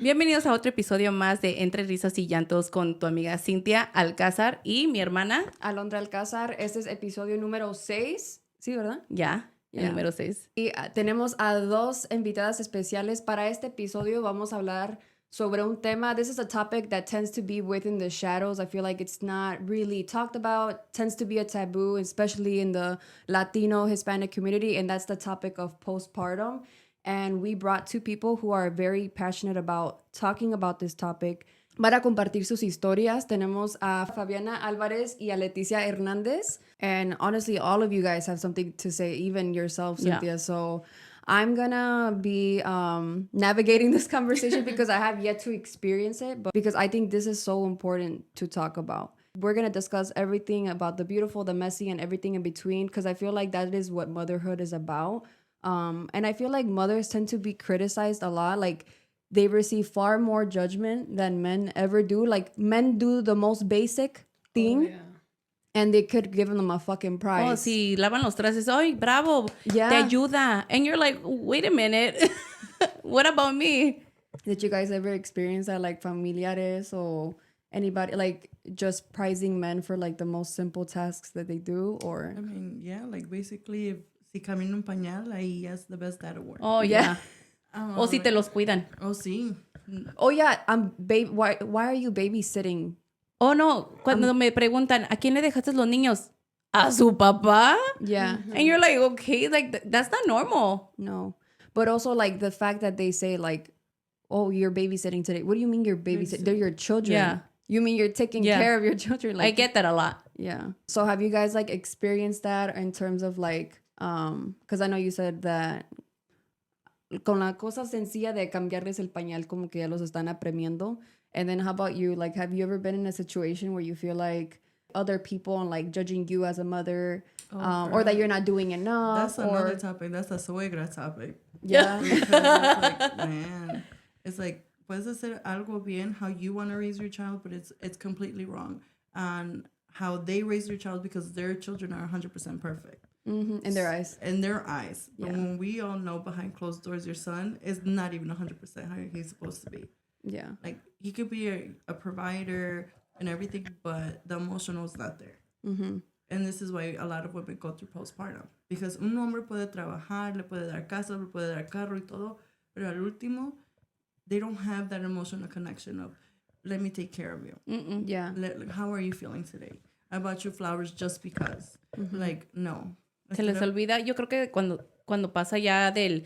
Bienvenidos a otro episodio más de Entre Risas y Llantos con tu amiga Cynthia Alcazar y mi hermana Alondra Alcázar. Este es episodio número 6. Sí, ¿verdad? Ya, el número 6. Y tenemos a dos invitadas especiales. Para este episodio vamos a hablar sobre un tema. This is a topic that tends to be within the shadows. I feel like it's not really talked about, tends to be a taboo, especially in the Latino, Hispanic community, and that's the topic of postpartum. And we brought two people who are very passionate about talking about this topic. Para compartir sus historias, tenemos a Fabiana Álvarez y a Lety Hernandez. And honestly, all of you guys have something to say, even yourself, Cynthia. Yeah. So I'm gonna be navigating this conversation because I have yet to experience it, but because I think this is so important to talk about. We're gonna discuss everything about the beautiful, the messy, and everything in between, because I feel like that is what motherhood is about. And I feel like mothers tend to be criticized a lot. Like, they receive far more judgment than men ever do. Like, men do the most basic thing, and they could give them a fucking prize. Oh, si lavan los trastes, ¡ay, bravo! Yeah. Te ayuda. And you're like, wait a minute. What about me? Did you guys ever experience that, like, familiares or anybody, like, just prizing men for, like, the most simple tasks that they do? Or I mean, yeah, like, basically, if si camina un pañal, ahí es the best dad award. Oh, yeah. O si te los cuidan. Oh, sí. oh yeah, babe, why are you babysitting? Oh, no. Cuando me preguntan, ¿a quién le dejaste los niños? ¿A su papá? Yeah. And you're like, okay, like, that's not normal. No. But also, like, the fact that they say, like, oh, you're babysitting today. What do you mean you're babysitting? They're your children. Yeah. You mean you're taking care of your children? Like, I get that a lot. Yeah. So have you guys, like, experienced that in terms of, like, because I know you said that con la cosa sencilla de cambiarles el pañal, como que ya los están apremiando. And then how about you? Like, have you ever been in a situation where you feel like other people and, like, judging you as a mother, or that you're not doing enough? That's another topic. That's a suegra topic. Yeah. Because it's like, man, it's like, puedes hacer algo bien how you want to raise your child, but it's completely wrong. And how they raise their child, because their children are 100% perfect. Mm-hmm. In their eyes. In their eyes. But Yeah. when we all know behind closed doors, your son is not even 100% how he's supposed to be. Yeah. Like, he could be a provider and everything, but the emotional is not there. Mm-hmm. And this is why a lot of women go through postpartum. Because un hombre puede trabajar, le puede dar casa, le puede dar carro y todo, pero al último, they don't have that emotional connection of, let me take care of you. Yeah. Like, how are you feeling today? I bought you flowers just because. Mm-hmm. Like, no. Se les olvida, yo creo que cuando pasa ya de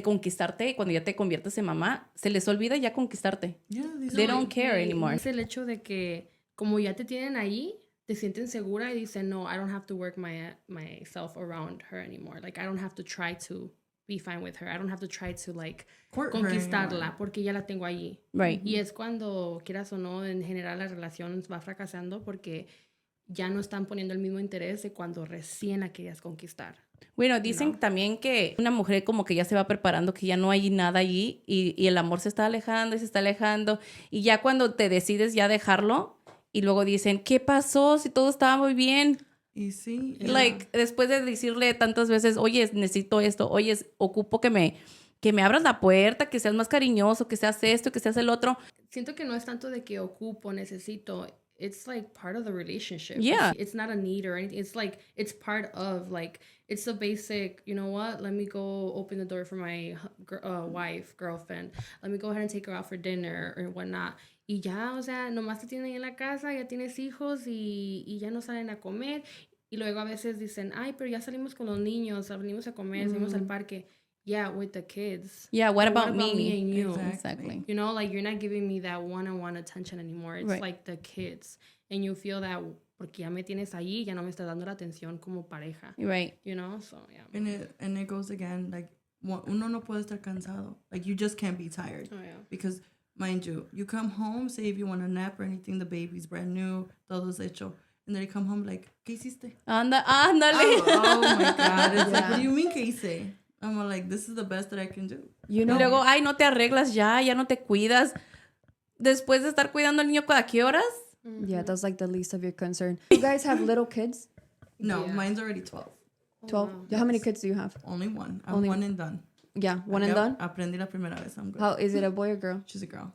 conquistarte, cuando ya te conviertes en mamá, se les olvida ya conquistarte. Yeah, They don't care anymore. Es el hecho de que como ya te tienen ahí, te sienten segura y dicen, no, I don't have to work myself around her anymore. Like, I don't have to try to be fine with her. I don't have to try to, like, Court her conquistarla anymore. porque ya la tengo allí. Right. Y es cuando, quieras o no, en general la relación va fracasando porque ya no están poniendo el mismo interés de cuando recién la querías conquistar. Bueno, dicen también que una mujer como que ya se va preparando, que ya no hay nada allí y el amor se está alejando y se está alejando. Y ya cuando te decides ya dejarlo y luego dicen, ¿qué pasó? Si todo estaba muy bien. Y sí. Like, después de decirle tantas veces, oye, necesito esto, oye, ocupo que me abras la puerta, que seas más cariñoso, que seas esto, que seas el otro. Siento que no es tanto de que ocupo, necesito. It's like part of the relationship. Yeah. It's not a need or anything. It's like, it's part of, like, it's the basic, you know what? Let me go open the door for my wife, girlfriend. Let me go ahead and take her out for dinner or whatnot. Y ya, o sea, nomás te tienen ahí en la casa, ya tienes hijos y ya no salen a comer. Y luego a veces dicen, ay, pero ya salimos con los niños, venimos a comer, salimos al parque. Yeah, with the kids. Yeah, what about me and you? Exactly. You know, like, you're not giving me that one-on-one attention anymore. It's Right. like the kids. And you feel that porque ya me tienes ahí, ya no me estás dando la atención como pareja. Right. You know, so yeah. And it goes again, like, uno no puede estar cansado. Like, you just can't be tired. Oh, yeah. Because, mind you come home, say if you want a nap or anything, the baby's brand new, todo es hecho. And then you come home like, ¿qué hiciste? Ándale. Oh my God. It's like, what do you mean, ¿qué hice? I'm like, this is the best that I can do. You Y know? luego, ay, no te arreglas ya no te cuidas. Después de estar cuidando al niño cada qué horas. Yeah, that's, like, the least of your concern. You guys have little kids? No, Yeah. mine's already 12. 12? wow. How many kids do you have? Only one. I'm Only- one and done. Yeah, one and done? Aprendí la primera vez. I'm good. How is it, a boy or girl? She's a girl.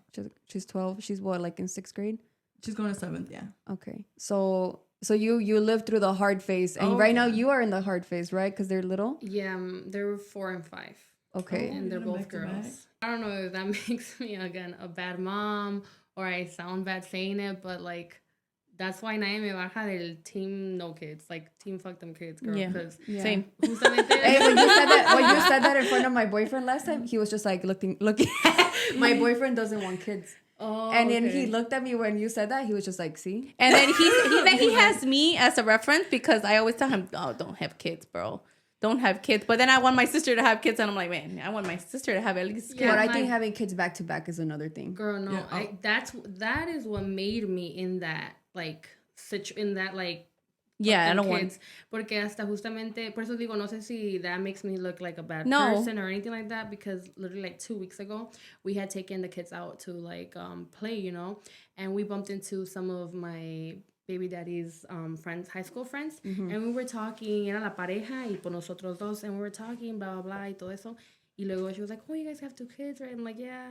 She's 12. She's what, like in 6th grade? She's going to 7th, yeah. Okay. So you lived through the hard phase, and right now you are in the hard phase, right? Because they're little. Yeah, they're 4 and 5. Okay. And they're both back to back. girls. I don't know if that makes me, again, a bad mom or I sound bad saying it, but like, that's why nadie me baja del team no kids. Like, team fuck them kids, girl. Yeah. Because Same. justamente... Hey, when you said that in front of my boyfriend last time, he was just like looking. My boyfriend doesn't want kids. Oh, And then okay. he looked at me when you said that. He was just like, see? And then he has me as a reference because I always tell him, oh, don't have kids, bro. Don't have kids. But then I want my sister to have kids. And I'm like, man, I want my sister to have at least kids. Yeah, But I my- think having kids back to back is another thing. Girl, no. Yeah, That is what made me in that, like, Yeah, I fucking don't want. kids. Porque hasta justamente, por eso digo, no sé si that makes me look like a bad No. person or anything like that, because literally like 2 weeks ago, we had taken the kids out to like play, you know, and we bumped into some of my baby daddy's friends, high school friends, and we were talking, era la pareja y por nosotros dos, and we were talking, blah, blah, blah, y todo eso. Y luego she was like, oh, you guys have 2 kids, right? I'm like, yeah.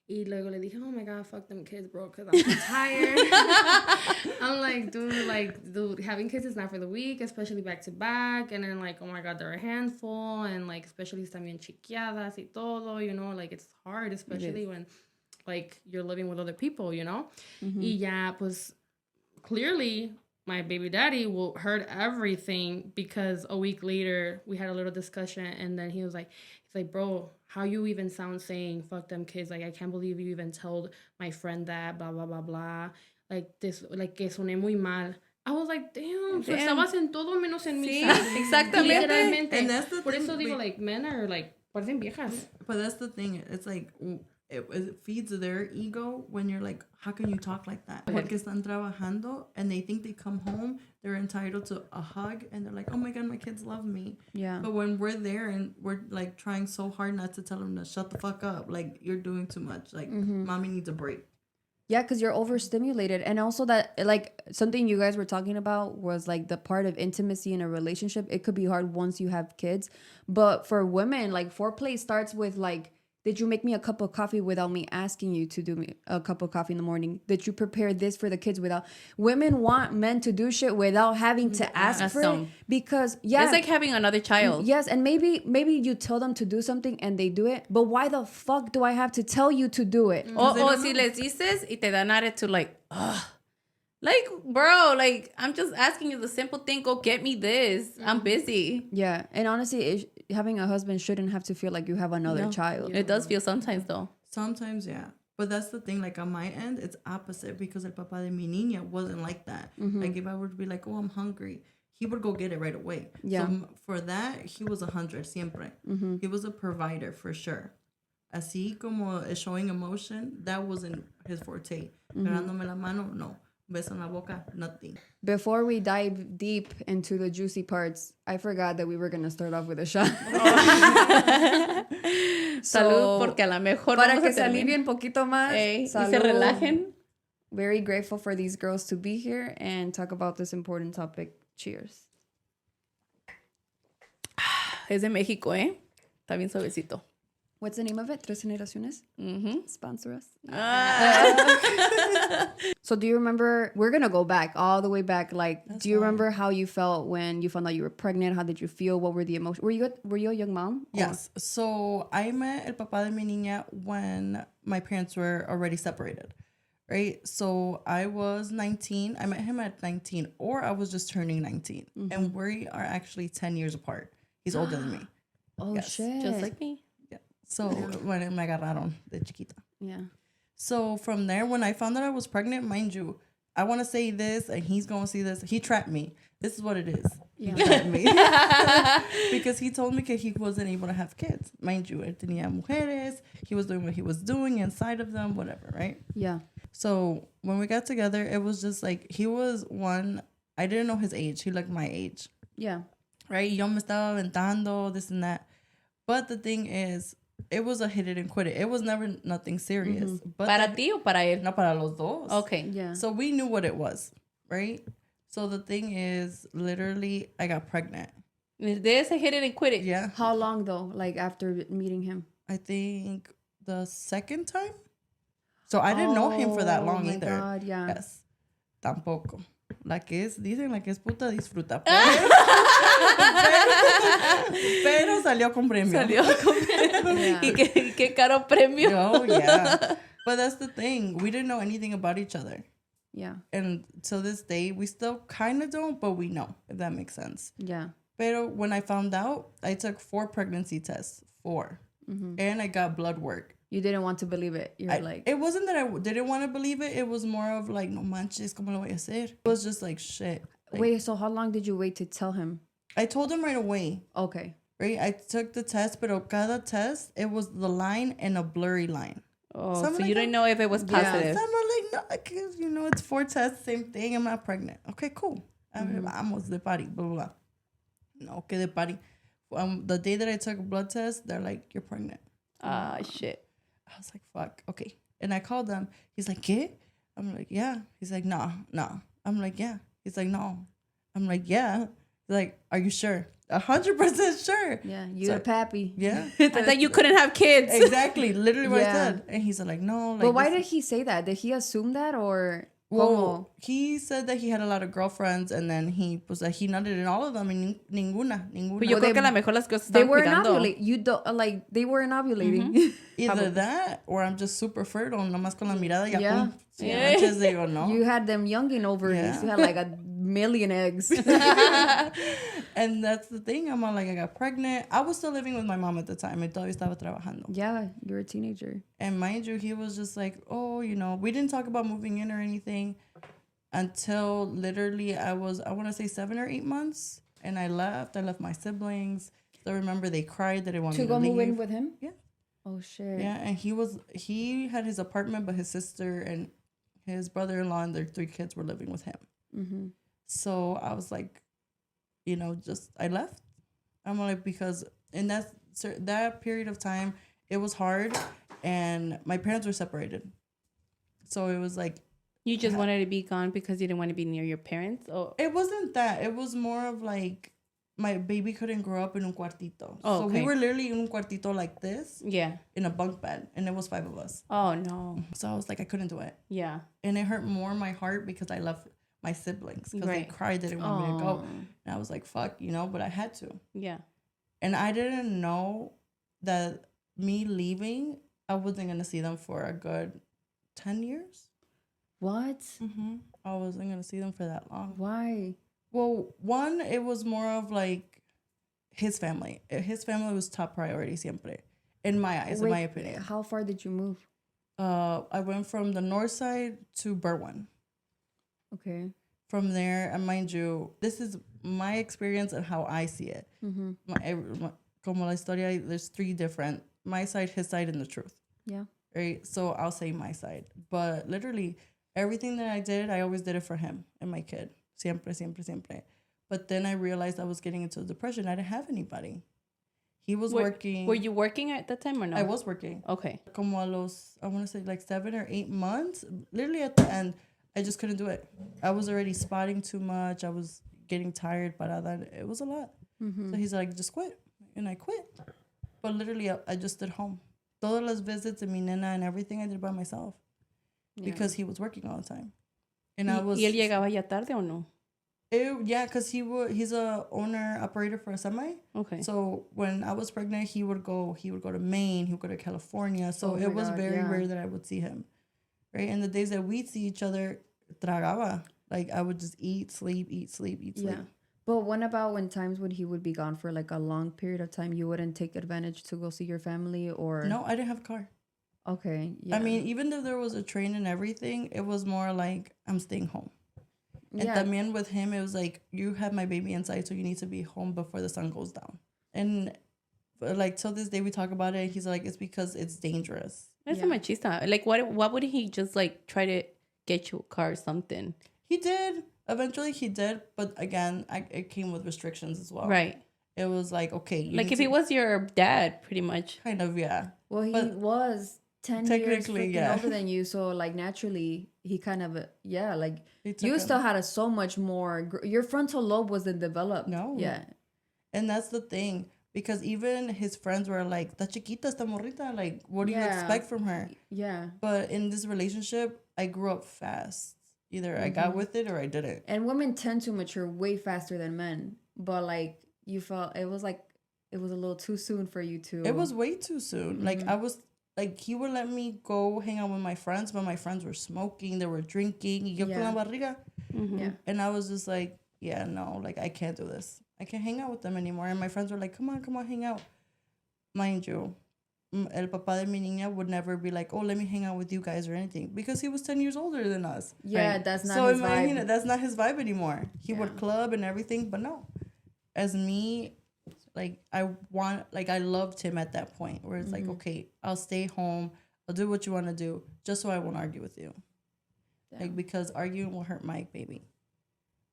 Y luego le dije, oh my God, fuck them kids, bro, because I'm so tired. I'm like, dude, having kids is not for the weak, especially back to back. And then, like, oh my God, they're a handful. And, like, especially también chiquiadas y todo, you know, like, it's hard, especially when, like, you're living with other people, you know? Y ya, pues, clearly, my baby daddy heard everything because a week later, we had a little discussion. And then he was like, bro, how you even sound saying fuck them kids? Like, I can't believe you even told my friend that, blah, blah, blah, blah. Like, this, like, que soné muy mal. I was like, damn, so estabas en todo menos en mi Sí, side. exactamente. Literalmente. And that's the Por thing, eso digo, like, men are, like, parecen viejas. But that's the thing. It's like, it feeds their ego when you're like, how can you talk like that? Porque están trabajando and they think they come home, they're entitled to a hug and they're like, oh my God, my kids love me. Yeah. But when we're there and we're like trying so hard not to tell them to shut the fuck up, like you're doing too much. Like mommy needs a break. Yeah, because you're overstimulated. And also that, like, something you guys were talking about was, like, the part of intimacy in a relationship. It could be hard once you have kids. But for women, like, foreplay starts with, like, did you make me a cup of coffee without me asking you to do me a cup of coffee in the morning? Did you prepare this for the kids without... Women want men to do shit without having to ask for it. Because, yeah... It's like having another child. Yes, and maybe you tell them to do something and they do it, but why the fuck do I have to tell you to do it? O si les dices y te dan attitude like, ugh. Like, bro, like, I'm just asking you the simple thing. Go get me this. I'm busy. Yeah, and honestly, having a husband shouldn't have to feel like you have another child. It does feel sometimes, though. Sometimes, yeah. But that's the thing. Like, on my end, it's opposite because el papá de mi niña wasn't like that. Like, if I were to be like, oh, I'm hungry, he would go get it right away. Yeah. So for that, he was 100 siempre. He was a provider for sure. Así como showing emotion, that wasn't his forte. Agarrándome la mano, no. Beso en la boca, nothing. Before we dive deep into the juicy parts, I forgot that we were going to start off with a shot. Salud, porque a lo mejor para vamos que a se alivie un poquito más. y se Salud. relajen. Very grateful for these girls to be here and talk about this important topic. Cheers. Es de México, ¿eh? Está bien suavecito. What's the name of it? Tres Generaciones? Sponsor us. So do you remember, we're going to go back, all the way back. Like, do you remember how you felt when you found out you were pregnant? How did you feel? What were the emotions? Were you a young mom? Yes. So I met el papá de mi niña when my parents were already separated, right? So I was 19. I met him at 19, or I was just turning 19. And we are actually 10 years apart. He's older than me. Oh, Yes. shit. Just like me. Yeah. So when me agarraron de chiquita. Yeah. So from there, when I found that I was pregnant, mind you, I want to say this and he's going to see this. He trapped me. This is what it is. He trapped me. Because he told me that he wasn't able to have kids. Mind you, él tenía mujeres. He was doing what he was doing inside of them, whatever, right? Yeah. So when we got together, it was just like, he was one, I didn't know his age. He looked my age. Yeah. Right? Yo me estaba aventando, this and that. But the thing is, it was a hit it and quit it. It was never nothing serious. But ¿Para ti o para él? no, para los dos. Okay. Yeah. So we knew what it was, right? So the thing is, literally, I got pregnant. De ese hit it and quit it. Yeah. How long though? Like after meeting him? I think the second time. So I didn't know him for that long either. Oh my God, yeah. Yes. Tampoco. Dicen la que es puta disfruta. Pero salió con premio. Salió con premio. Yeah. Y qué caro premio. Oh, yeah. But that's the thing. We didn't know anything about each other. Yeah. And to this day, we still kind of don't, but we know, if that makes sense. Yeah. Pero when I found out, I took 4 pregnancy tests. 4. Mm-hmm. And I got blood work. You didn't want to believe it. You're like... It wasn't that I didn't want to believe it. It was more of like, no manches, ¿cómo lo voy a hacer? It was just like, shit. Like, Wait, so how long did you wait to tell him? I told him right away. Okay. Right? I took the test, pero cada test, it was the line and a blurry line. Oh, So I'm so like, you didn't know if it was Yeah. positive. So I'm like, no, because, you know, it's 4 tests, same thing. I'm not pregnant. Okay, cool. Vamos de party, blah, blah, blah. No, okay, de party. The day that I took a blood test, they're like, you're pregnant. Ah, shit. I was like, fuck, okay. And I called them. He's like, ¿qué? I'm like, yeah. He's like, no. I'm like, yeah. He's like, no. I'm like, yeah. He's like, are you sure? 100% sure. Yeah, you're pappy. Yeah. I thought you couldn't have kids. Exactly. Literally what I Yeah. said. And he's like, no. Like, But why did he say that? Did he assume that or... Well, he said that he had a lot of girlfriends, and then he was like, he nutted in all of them, and ninguna. Pues yo creo que a lo mejor las cosas They estaban weren't cuidando. ovulating. You don't like they weren't ovulating. Either that, or I'm just super fertile, nomás con la mirada, ya Yeah. pum. Yeah. Manches, digo, no. You had them youngin ovaries. Yeah. You had like a million eggs. And that's the thing. I'm all like, I got pregnant. I was still living with my mom at the time. I todavía estaba trabajando. Yeah, you're a teenager. And mind you, he was just like, oh, you know, we didn't talk about moving in or anything until literally I want to say 7 or 8 months. And I left. I left my siblings. So I remember they cried that they wanted To me go to leave. move in with him? Yeah. Oh shit. Yeah, and he had his apartment, but his sister and his brother-in-law and their 3 kids were living with him. Mm-hmm. So I was like, you know, I left. I'm like, because in that period of time, it was hard, and my parents were separated. So it was like, You just wanted to be gone because you didn't want to be near your parents? Oh, it wasn't that. It was more of like, my baby couldn't grow up in un cuartito. Oh, So okay. we were literally in un cuartito like this, yeah. in a bunk bed, and it was 5 of us. Oh, no. So I was like, I couldn't do it. Yeah. And it hurt more my heart because I left my siblings because Right. they cried, they didn't want me to go. Oh. And I was like, fuck, you know, but I had to. Yeah. And I didn't know that me leaving, I wasn't going to see them for a good 10 years. What? Mm-hmm. I wasn't going to see them for that long. Why? Well, one, it was more of like his family. His family was top priority siempre. In my eyes, in my opinion. How far did you move? I went from the north side to Berwyn. Okay. From there, and mind you, this is my experience and how I see it. Mm-hmm. Como la historia, there's 3 different, my side, his side, and the truth. Yeah. Right? So I'll say my side. But literally, everything that I did, I always did it for him and my kid. Siempre, siempre, siempre. But then I realized I was getting into depression. I didn't have anybody. He was working. Were you working at that time or no? I was working. Okay. Como a los, I want to say like 7 or 8 months. Literally at the end, I just couldn't do it. I was already spotting too much. I was getting tired, parada. It was a lot. Mm-hmm. So he's like, just quit. And I quit. But literally, I just did home. Todas las visits and mi nena and everything I did by myself. Yeah. Because he was working all the time. And I was... ¿Y él llegaba ya tarde o no? Yeah, because he's a owner operator for a semi. Okay. So when I was pregnant, he would go to Maine, he would go to California. So Oh it my was God, very yeah. rare that I would see him. Right? And the days that we'd see each other, tragaba. Like I would just eat, sleep. Yeah. But what about when times when he would be gone for like a long period of time, you wouldn't take advantage to go see your family or... No, I didn't have a car. Okay. Yeah. I mean, even though there was a train and everything, it was more like I'm staying home. And yeah. también with him, it was like, you have my baby inside, so you need to be home before the sun goes down. And like till this day, we talk about it. He's like, it's because it's dangerous. That's Yeah. machista. Like, what would he just like try to get you a car or something? He did. Eventually, he did. But again, it came with restrictions as well. Right. It was like, okay. Like if he was your dad, pretty much. Kind of, yeah. Well, he But was 10 years technically, freaking yeah. older than you. So, like, naturally, he kind of, He took you him. still had so much more. Your frontal lobe wasn't developed. No. Yeah. And that's the thing. Because even his friends were like, "Ta chiquita, esta morrita. Like, what do you expect from her?" Yeah. But in this relationship, I grew up fast. Either I got with it or I didn't. And women tend to mature way faster than men. But like you felt it was a little too soon for you to. It was way too soon. Like I was like, he would let me go hang out with my friends, but my friends were smoking, they were drinking. Y yo con la barriga. Yeah. And I was just like, yeah, no, like I can't do this. I can't hang out with them anymore. And my friends were like, come on, hang out. Mind you, el papá de mi niña would never be like, oh, let me hang out with you guys or anything. Because he was 10 years older than us. Yeah, Right. that's not So his imagine vibe. that's not his vibe anymore. He would club and everything, but no. As me, like I loved him at that point where it's like, okay, I'll stay home. I'll do what you want to do just so I won't argue with you. Like, because arguing will hurt my baby.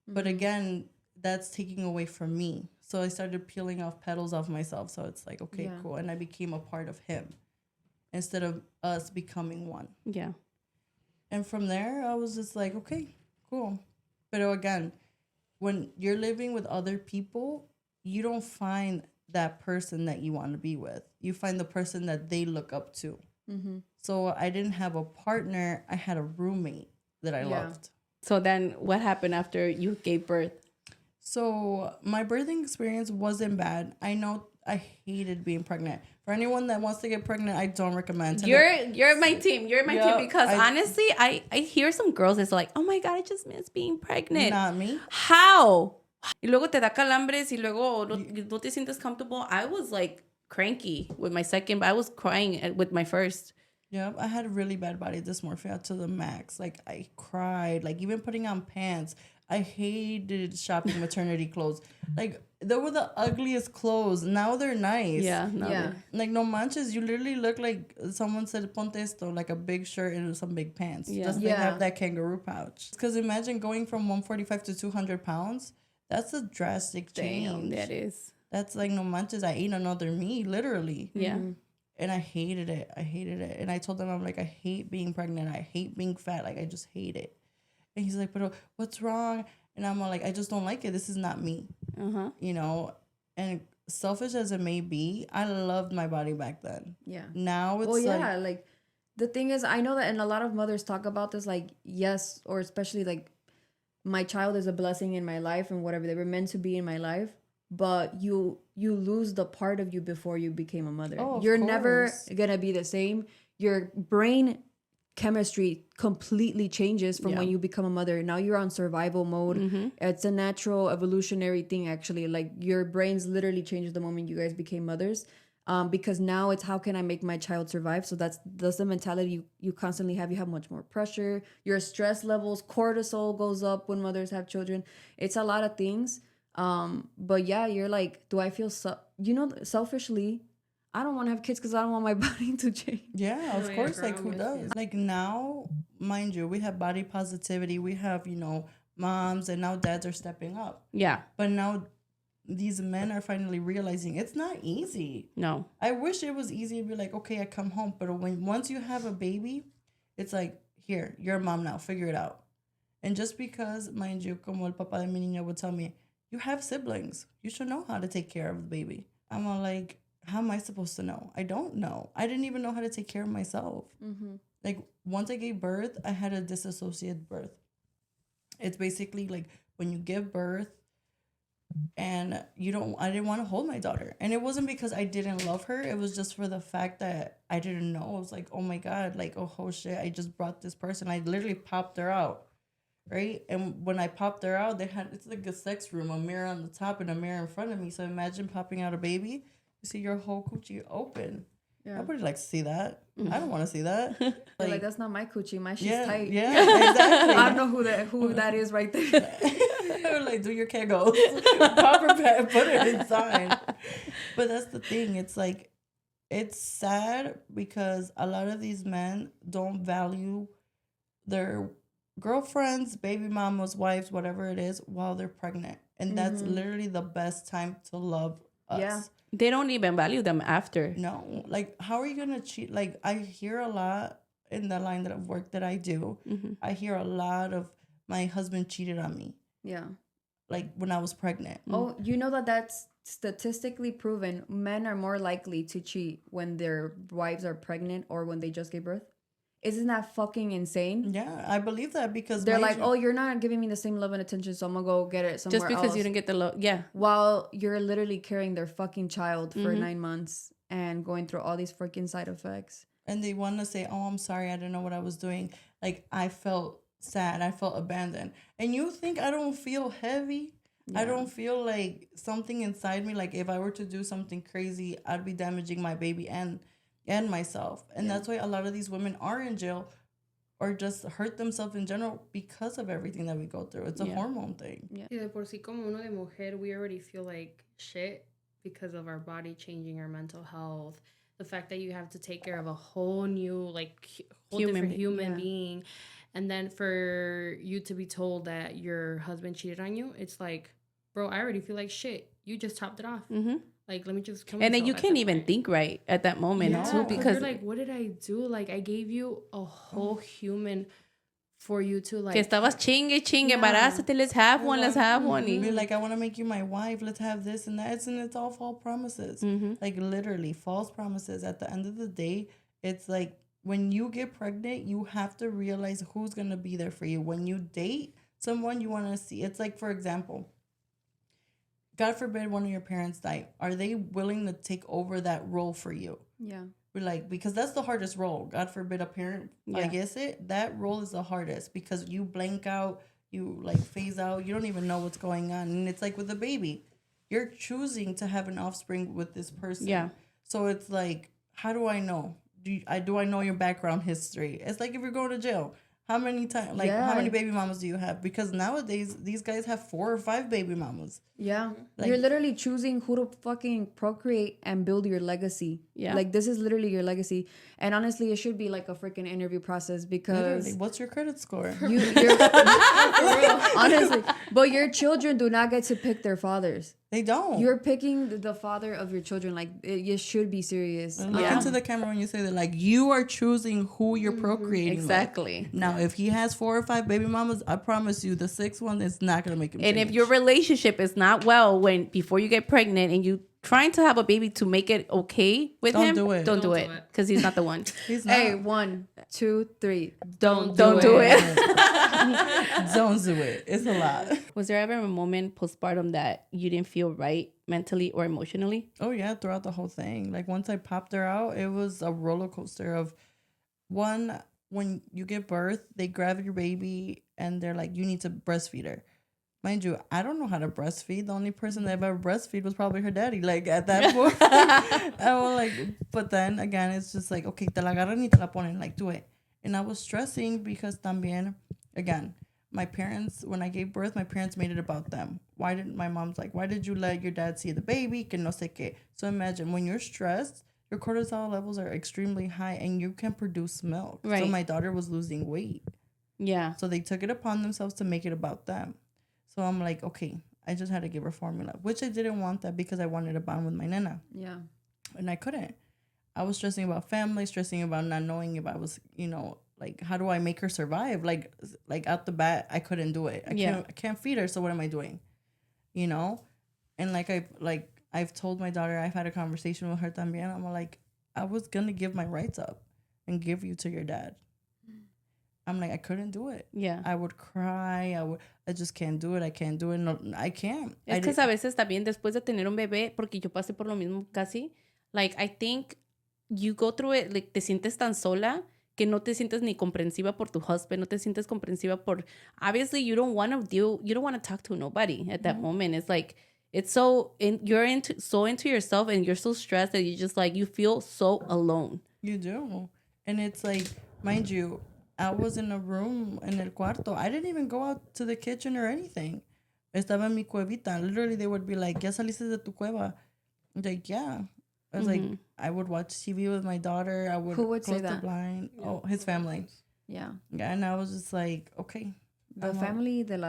But again, that's taking away from me. So I started peeling off petals off myself. So it's like, okay, cool. And I became a part of him instead of us becoming one. Yeah. And from there, I was just like, okay, cool. But again, when you're living with other people, you don't find that person that you want to be with. You find the person that they look up to. So I didn't have a partner. I had a roommate that I loved. So then what happened after you gave birth? So my birthing experience wasn't bad. I know I hated being pregnant. For anyone that wants to get pregnant, I don't recommend. You're my team. You're my team because honestly, I hear some girls that's like, oh my God, I just miss being pregnant. Not me. How? Y luego te da calambres y luego no te sientes comfortable. I was like cranky with my second, but I was crying with my first. Yeah, I had really bad body dysmorphia to the max. Like, I cried. Like, even putting on pants. I hated shopping maternity clothes. Like, they were the ugliest clothes. Now they're nice. Yeah. No, Yeah. Like, no manches, you literally look like someone said ponte esto, like a big shirt and some big pants. Yeah. Just they have that kangaroo pouch. Because imagine going from 145 to 200 pounds. That's a drastic change. Damn, that is. That's like, no manches, I ate another me, literally. Yeah. And I hated it. And I told them, I'm like, I hate being pregnant. I hate being fat. Like, I just hate it. And he's like, but what's wrong? And I'm like, I just don't like it. This is not me. You know? And selfish as it may be, I loved my body back then. Yeah. Now it's like the thing is, I know that, and a lot of mothers talk about this, like, yes, or especially like, my child is a blessing in my life and whatever, they were meant to be in my life. But you lose the part of you before you became a mother. You're never gonna be the same. Your brain chemistry completely changes from when you become a mother. Now you're on survival mode. It's a natural evolutionary thing, actually. Like, your brains literally changes the moment you guys became mothers. Because now it's, how can I make my child survive? So that's the mentality you constantly have. You have much more pressure. Your stress levels, cortisol goes up when mothers have children. It's a lot of things. But yeah, you're like, do I feel selfishly, I don't want to have kids because I don't want my body to change. Yeah, of course. Like, who does? Like, now, mind you, we have body positivity. We have, moms, and now dads are stepping up. Yeah. But now these men are finally realizing it's not easy. No. I wish it was easy to be like, okay, I come home. But once you have a baby, it's like, here, you're a mom now. Figure it out. And just because, mind you, como el papá de mi niña would tell me, you have siblings. You should know how to take care of the baby. I'm all like, how am I supposed to know? I don't know. I didn't even know how to take care of myself. Like, once I gave birth, I had a disassociated birth. It's basically like when you give birth and I didn't want to hold my daughter. And it wasn't because I didn't love her. It was just for the fact that I didn't know. I was like, oh my God, like, oh shit, I just brought this person. I literally popped her out. Right? And when I popped her out, it's like a sex room, a mirror on the top and a mirror in front of me. So imagine popping out a baby. You see your whole coochie open. Yeah. Nobody likes to see that. I don't want to see that. Like, that's not my coochie. My shit's tight. Yeah, exactly. I don't know who that is right there. Like, do your kegels. Pop her back, put her inside. But that's the thing. It's like, it's sad because a lot of these men don't value their girlfriends, baby mamas, wives, whatever it is, while they're pregnant. And that's literally the best time to love us. Yeah. They don't even value them after. No. Like, how are you going to cheat? Like, I hear a lot in the line of work that I do. I hear a lot of, my husband cheated on me. Yeah. Like, when I was pregnant. Oh, you know that's statistically proven men are more likely to cheat when their wives are pregnant or when they just gave birth? Isn't that fucking insane? Yeah, I believe that because They're like, oh, you're not giving me the same love and attention, so I'm gonna go get it somewhere Just because else. you didn't get the love. Yeah. While you're literally carrying their fucking child for 9 months and going through all these freaking side effects. And they want to say, oh, I'm sorry, I didn't know what I was doing. Like, I felt sad, I felt abandoned. And you think I don't feel heavy? I don't feel like something inside me, like if I were to do something crazy, I'd be damaging my baby and myself. And that's why a lot of these women are in jail or just hurt themselves in general because of everything that we go through. It's a hormone thing. Yeah. Y de por sí, como uno de mujer, we already feel like shit because of our body changing, our mental health. The fact that you have to take care of a whole new, like, whole different human being. And then for you to be told that your husband cheated on you, it's like, bro, I already feel like shit. You just topped it off. Like, let me just kill myself. And then you can't even think right at that moment too, because you're like, what did I do? Like, I gave you a whole human for you to, like, que estabas chingue, embarázate, let's have one. Be like, I want to make you my wife. Let's have this and that. And it's all false promises. Like, literally, false promises. At the end of the day, it's like, when you get pregnant, you have to realize who's going to be there for you. When you date someone, you want to see. It's like, for example, God forbid one of your parents die. Are they willing to take over that role for you? Yeah. We're like, because that's the hardest role. God forbid a parent, I guess that role is the hardest because you blank out, you like phase out, you don't even know what's going on. And it's like with a baby, you're choosing to have an offspring with this person. Yeah. So it's like, how do I know? Do I know your background history? It's like if you're going to jail. How many times, like, how many baby mamas do you have? Because nowadays, these guys have 4 or 5 baby mamas. Yeah. Like, you're literally choosing who to fucking procreate and build your legacy. Yeah. Like, this is literally your legacy. And honestly, it should be like a freaking interview process because... Literally, what's your credit score? You're honestly, but your children do not get to pick their fathers. They don't. You're picking the father of your children. Like, you should be serious. And look into the camera when you say that. Like, you are choosing who you're procreating exactly with. Now, if he has 4 or 5 baby mamas, I promise you the 6th one is not going to make him And change. if your relationship is not well before you get pregnant and you trying to have a baby to make it okay with him, don't do it because he's not the one. He's not. Hey, 1, 2, 3. Don't do it. Don't do it. It's a lot. Was there ever a moment postpartum that you didn't feel right mentally or emotionally? Oh, yeah, throughout the whole thing. Like, once I popped her out, it was a roller coaster of one, when you give birth, they grab your baby and they're like, you need to breastfeed her. Mind you, I don't know how to breastfeed. The only person that I've ever breastfeed was probably her daddy. Like, at that point, I was like, but then again, it's just like, okay, te la agarran y te la ponen, like, do it. And I was stressing because también, again, my parents, when I gave birth, my parents made it about them. Why did you let your dad see the baby? Que no sé qué. So imagine when you're stressed, your cortisol levels are extremely high and you can produce milk. Right. So my daughter was losing weight. Yeah. So they took it upon themselves to make it about them. So I'm like, okay, I just had to give her formula, which I didn't want that because I wanted to bond with my nana. Yeah. And I couldn't. I was stressing about family, stressing about not knowing if I was, like, how do I make her survive? Like out the bat, I couldn't do it. I can't feed her. So what am I doing? And I've told my daughter, I've had a conversation with her también. I'm like, I was going to give my rights up and give you to your dad. I'm like, I couldn't do it. Yeah. I would cry. I just can't do it. I can't do it. No, I can't. Es que a veces también después de tener un bebé, porque yo pasé por lo mismo casi, like, I think you go through it, like, te sientes tan sola que no te sientes ni comprensiva por tu husband, no te sientes comprensiva por, obviously you don't want to talk to nobody at that moment. It's like, it's you're so into yourself and you're so stressed that you just like, you feel so alone. You do. And it's like, mind you, I was in a room in el cuarto. I didn't even go out to the kitchen or anything. Estaba en mi cuevita. Literally, they would be like, ¿Ya saliste de tu cueva? I'm like, yeah. I was like, I would watch TV with my daughter. Who would close say that? the blind. Oh, his family. Yeah. Yeah, and I was just like, okay. The family del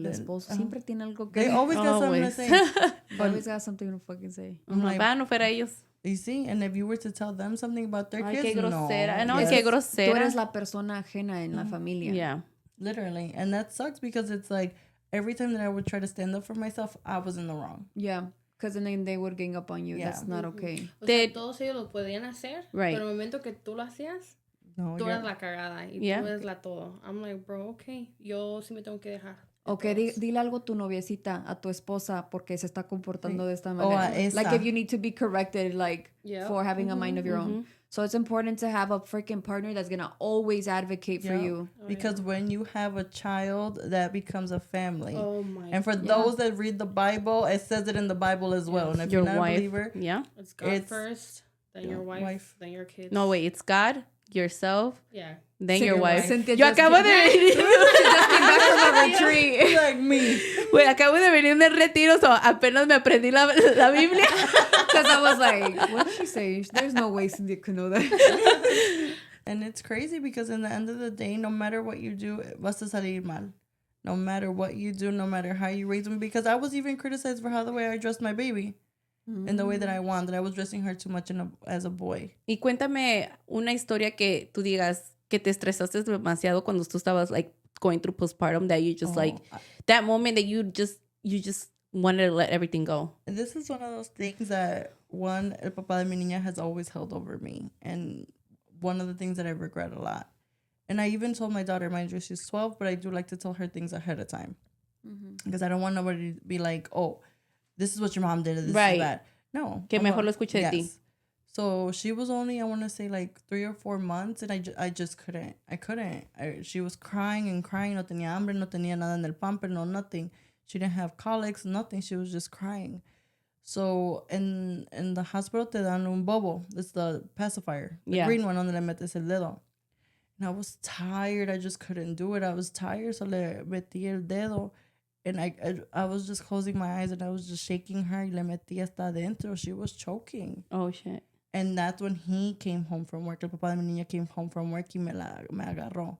esposo siempre tiene algo que... They always got something to say. They always got something to fucking say. I'm like, no fuera ellos. you see? And if you were to tell them something about their kids, Qué grosera. No, Yes. qué Tú grosera. eres la persona ajena en la familia. Yeah. Literally. And that sucks because it's like, every time that I would try to stand up for myself, I was in the wrong. Yeah. Because then they would gang up on you. Yeah. That's not okay. O sea, Did- todos ellos lo podían hacer, Right. pero el momento que tú lo hacías, No, tú you're- eres la cagada y Yeah. tú eres la todo. I'm like, bro, okay, yo sí me tengo que dejar. Okay, dile algo a tu noviecita, a tu esposa, porque se está comportando de esta O manera. a esa. Like if you need to be corrected, like Yeah. for having a mind of your own. So it's important to have a freaking partner that's gonna always advocate for Yeah. you. Because when you have a child, that becomes a family. Oh my And for those that read the Bible, it says it in the Bible as well. And if Your you're not wife. a believer, Yeah. It's God It's- first, then your your wife, wife. then your kids. No, wait. It's God, yourself, Yeah. then your wife. Cynthia Yo just acabo came- de venir. Back from a retreat. like me. Güey, acabo de venir de retiro, so apenas me aprendí la Biblia. Because I was like, what did she say? There's no way Cynthia could know that. And it's crazy because in the end of the day, no matter what you do, vas a salir mal. No matter what you do, no matter how you raise them. Because I was even criticized for how the way I dressed my baby. In the way that I wanted. I was dressing her too much as a boy. Y cuéntame una historia que tú digas que te estresaste demasiado cuando tú estabas like going through postpartum, that you just like that moment that you just wanted to let everything go. And this is one of those things that el papá de mi niña has always held over me. And one of the things that I regret a lot. And I even told my daughter, mind you, she's 12, but I do like to tell her things ahead of time. Because I don't want nobody to be like, oh, this is what your mom did, or this Right. is that. No. Que mejor lo escuche de ti. Yes. So she was only, I want to say, like 3 or 4 months, and I just couldn't. I couldn't. She was crying and crying. No tenía hambre, no tenía nada en el pamper, no nothing. She didn't have colics, nothing. She was just crying. So in the hospital te dan un bobo. It's the pacifier, the green one donde le metes el dedo. And I was tired. I just couldn't do it. I was tired, so le metí el dedo. And I was just closing my eyes and I was just shaking her. Y le metí hasta adentro. She was choking. Oh, shit. And that's when he came home from work. El papá de mi niña came home from work y me agarró.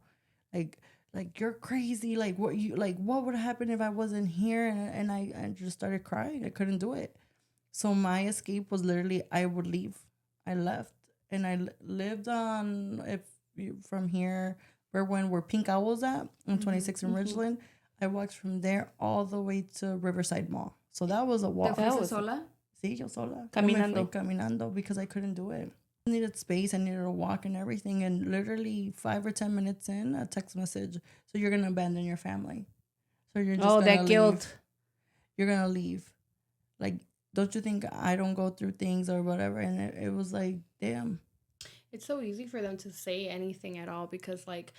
Like you're crazy. Like what would happen if I wasn't here? And I just started crying. I couldn't do it. So my escape was literally I would leave. I left and I lived on from here where Pink Owl's at on 26 in Ridgeland. I walked from there all the way to Riverside Mall. So that was a walk. ¿Te fuiste sola? Sí, yo sola. Caminando. Yo me fui caminando because I couldn't do it. I needed space. I needed to walk and everything. And literally 5 or 10 minutes in, a text message. So you're going to abandon your family. So you're just Oh, gonna that guilt. leave. You're going to leave. Like, don't you think I don't go through things or whatever? And it was like, damn. It's so easy for them to say anything at all because like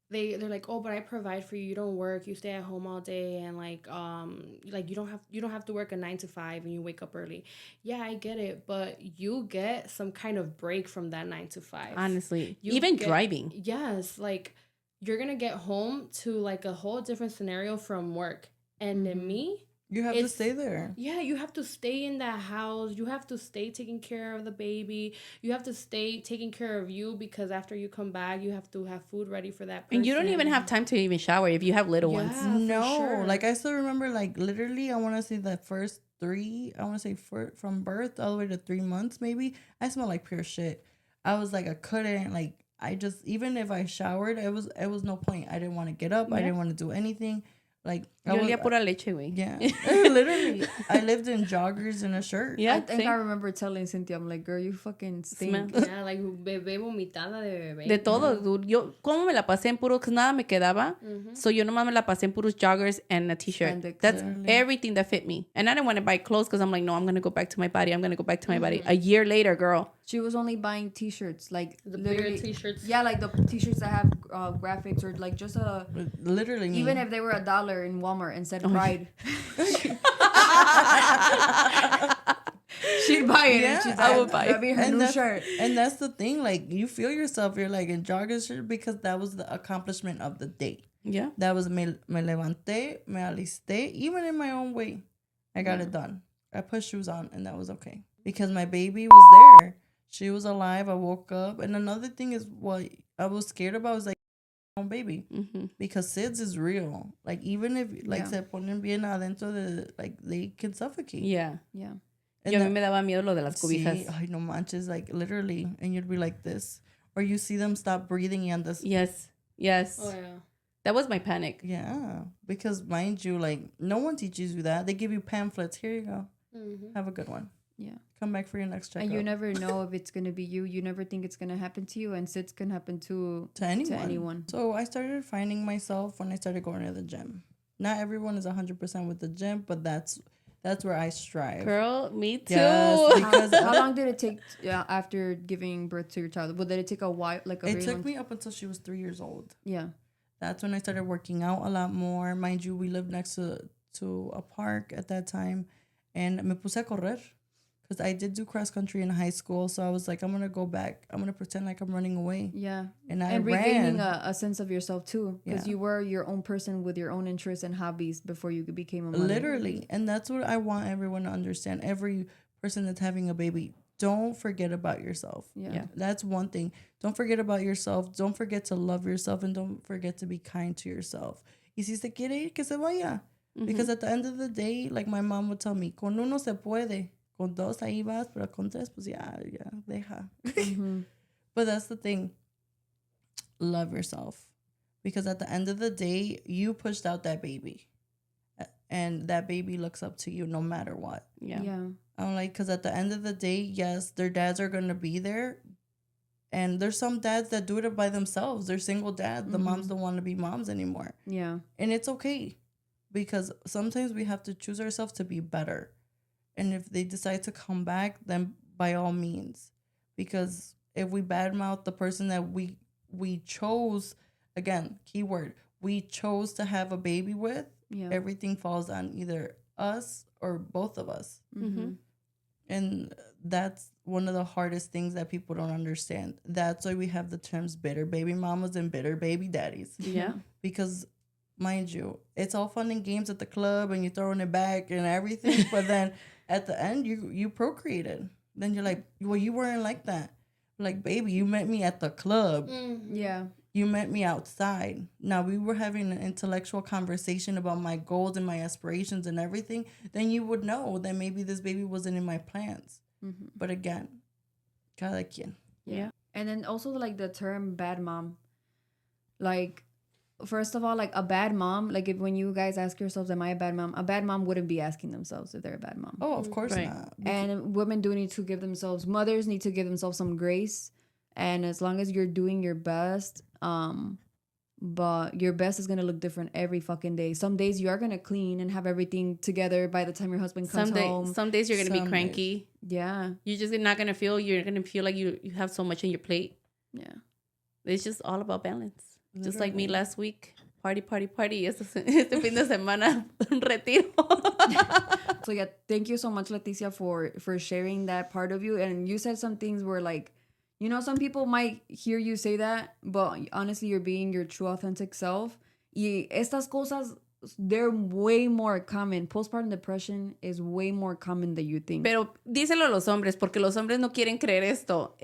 they're like, oh, but I provide for you. You don't work. You stay at home all day, and like you don't have to work a 9 to 5, and you wake up early. Yeah, I get it, but you get some kind of break from that 9 to 5. Honestly, You even get- driving. Yes, like you're gonna get home to like a whole different scenario from work, and to me. You have to It's- stay there. Yeah, you have to stay in that house. You have to stay taking care of the baby. You have to stay taking care of you because after you come back, you have to have food ready for that person. And you don't even have time to even shower if you have little Yeah, ones. for No, sure. like I still remember, like literally, I want to say the first 3, I want to say from birth all the way to 3 months, maybe. I smelled like pure shit. I was like, I couldn't, like, I just, even if I showered, it was no point. I didn't want to get up. I Yeah. didn't want to do anything. Like, Yo olía pura leche, güey. yeah, literally, I lived in joggers and a shirt. Yeah, I think sí. I remember telling Cynthia, I'm like, girl, you fucking stink. Smell. Yeah, like bebé vomitada de bebé. De todo, dude. Yo, ¿cómo me la pasé en puro? Because nada me quedaba. So yo nomás me la pasé en puros joggers and a t-shirt. Spandex. That's Literally. everything that fit me. And I didn't want to buy clothes because I'm like, no, I'm going to go back to my body. I'm going to go back to my body. A year later, girl. She was only buying t-shirts, like The bigger literally. t-shirts. Yeah, like the t-shirts that have graphics or like just a. Literally, me. Even if they were $1 in Walmart and said Pride. She'd buy it. Yeah, and she's I like, would buy it. that'd be her new shirt. And that's the thing, like, you feel yourself, you're like in joggers shirt because that was the accomplishment of the day. Yeah. That was me levanté, me alisté, even in my own way. I got it done. I put shoes on and that was okay. Because my baby was there. She was alive. I woke up. And another thing is what I was scared about was like my own baby. Mm-hmm. Because SIDS is real. Like even if like Yeah. se ponen bien adentro de, like they can suffocate. Yeah. Yeah. And Yo a that- mí me daba miedo lo de las cobijas. Sí, ay, no manches, like literally. And you'd be like this. Or you see them stop breathing and this. Yes. Yes. Oh yeah. That was my panic. Yeah. Because mind you, like no one teaches you that. They give you pamphlets. Here you go. Have a good one. Yeah. Come back for your next checkup. And you never know if it's going to be you. You never think it's going to happen to you. And SIDS can happen to anyone. So I started finding myself when I started going to the gym. Not everyone is 100% with the gym, but that's where I strive. Girl, me too. Yes, because How long did it take after giving birth to your child? Well, did it take a while? It took me up until she was 3 years old. Yeah. That's when I started working out a lot more. Mind you, we lived next to a park at that time. And me puse a correr. Because I did do cross country in high school. So I was like, I'm going to go back. I'm going to pretend like I'm running away. Yeah. And regaining a sense of yourself too. Because Yeah. you were your own person with your own interests and hobbies before you became a mother. Literally. And that's what I want everyone to understand. Every person that's having a baby, don't forget about yourself. Yeah. That's one thing. Don't forget about yourself. Don't forget to love yourself. And don't forget to be kind to yourself. Y si se quiere ir, que se vaya. Because at the end of the day, like my mom would tell me, con uno se puede. Con dos ahí vas, pero con tres, pues ya, deja. But that's the thing. Love yourself. Because at the end of the day, you pushed out that baby. And that baby looks up to you no matter what. Yeah. I'm like, because at the end of the day, yes, their dads are going to be there. And there's some dads that do it by themselves. They're single dads. The moms don't want to be moms anymore. Yeah. And it's okay. Because sometimes we have to choose ourselves to be better. And if they decide to come back, then by all means. Because if we badmouth the person that we chose, again, keyword, we chose to have a baby with, everything falls on either us or both of us. And that's one of the hardest things that people don't understand. That's why we have the terms bitter baby mamas and bitter baby daddies. Yeah. Because mind you, it's all fun and games at the club and you're throwing it back and everything. But then at the end, you procreated. Then you're like, well, you weren't like that. Like, baby, you met me at the club. Yeah. You met me outside. Now, we were having an intellectual conversation about my goals and my aspirations and everything. Then you would know that maybe this baby wasn't in my plans. But again, cada quien. Yeah. And then also like the term bad mom. Like, first of all, like a bad mom, like if when you guys ask yourselves, am I a bad mom? A bad mom wouldn't be asking themselves if they're a bad mom. Oh, of course Right. not. And women do need to give themselves, mothers need to give themselves some grace. And as long as you're doing your best, but your best is going to look different every fucking day. Some days you are going to clean and have everything together by the time your husband comes home. Some days you're going to be Some cranky. Yeah. You're just not going to feel, you're going to feel like you have so much on your plate. Yeah. It's just all about balance. Just like me last week. Party. Este fin de semana, un retiro. So yeah, thank you so much, Leticia, for sharing that part of you. And you said some things where like, you know, some people might hear you say that, but honestly, you're being your true authentic self. Y estas cosas, they're way more common. Postpartum depression is way more common than you think. Pero díselo a los hombres, porque los hombres no quieren creer esto.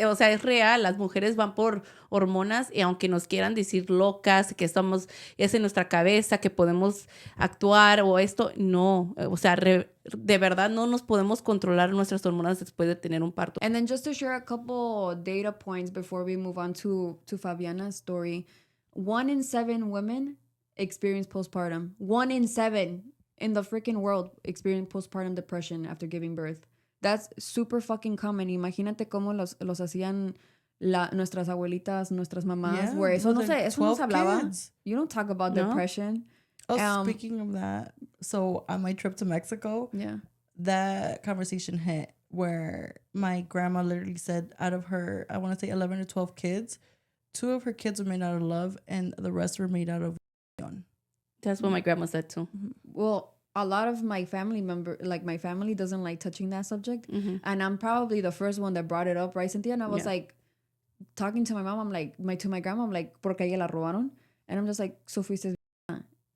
O sea, es real. Las mujeres van por hormonas y aunque nos quieran decir locas, que es en nuestra cabeza, que podemos actuar o esto, no. O sea, de verdad no nos podemos controlar nuestras hormonas después de tener un parto. And then just to share a couple data points before we move on to Fabiana's story. 1 in 7 women experience postpartum. 1 in 7 in the freaking world experience postpartum depression after giving birth. That's super fucking common. Imagínate cómo los hacían nuestras abuelitas, nuestras mamás, where eso no se hablaba. Kids. You don't talk about depression. Oh, speaking of that, so on my trip to Mexico, that conversation hit where my grandma literally said out of her, I want to say 11 or 12 kids, 2 of her kids were made out of love and the rest were made out of That's what my grandma said too. Well, a lot of my family like my family doesn't like touching that subject. And I'm probably the first one that brought it up, right, Cynthia? And I was like, talking to my mom, I'm like, to my grandma, I'm like, porque ella la robaron? And I'm just like, so fuiste.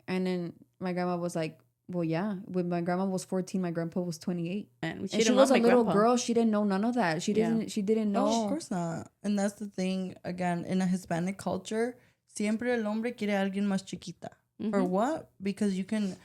And then my grandma was like, well, yeah. When my grandma was 14, my grandpa was 28. And she was a little girl. She didn't know none of that. She didn't know. No, of course not. And that's the thing, again, in a Hispanic culture, siempre el hombre quiere a alguien más chiquita. For what? Because you can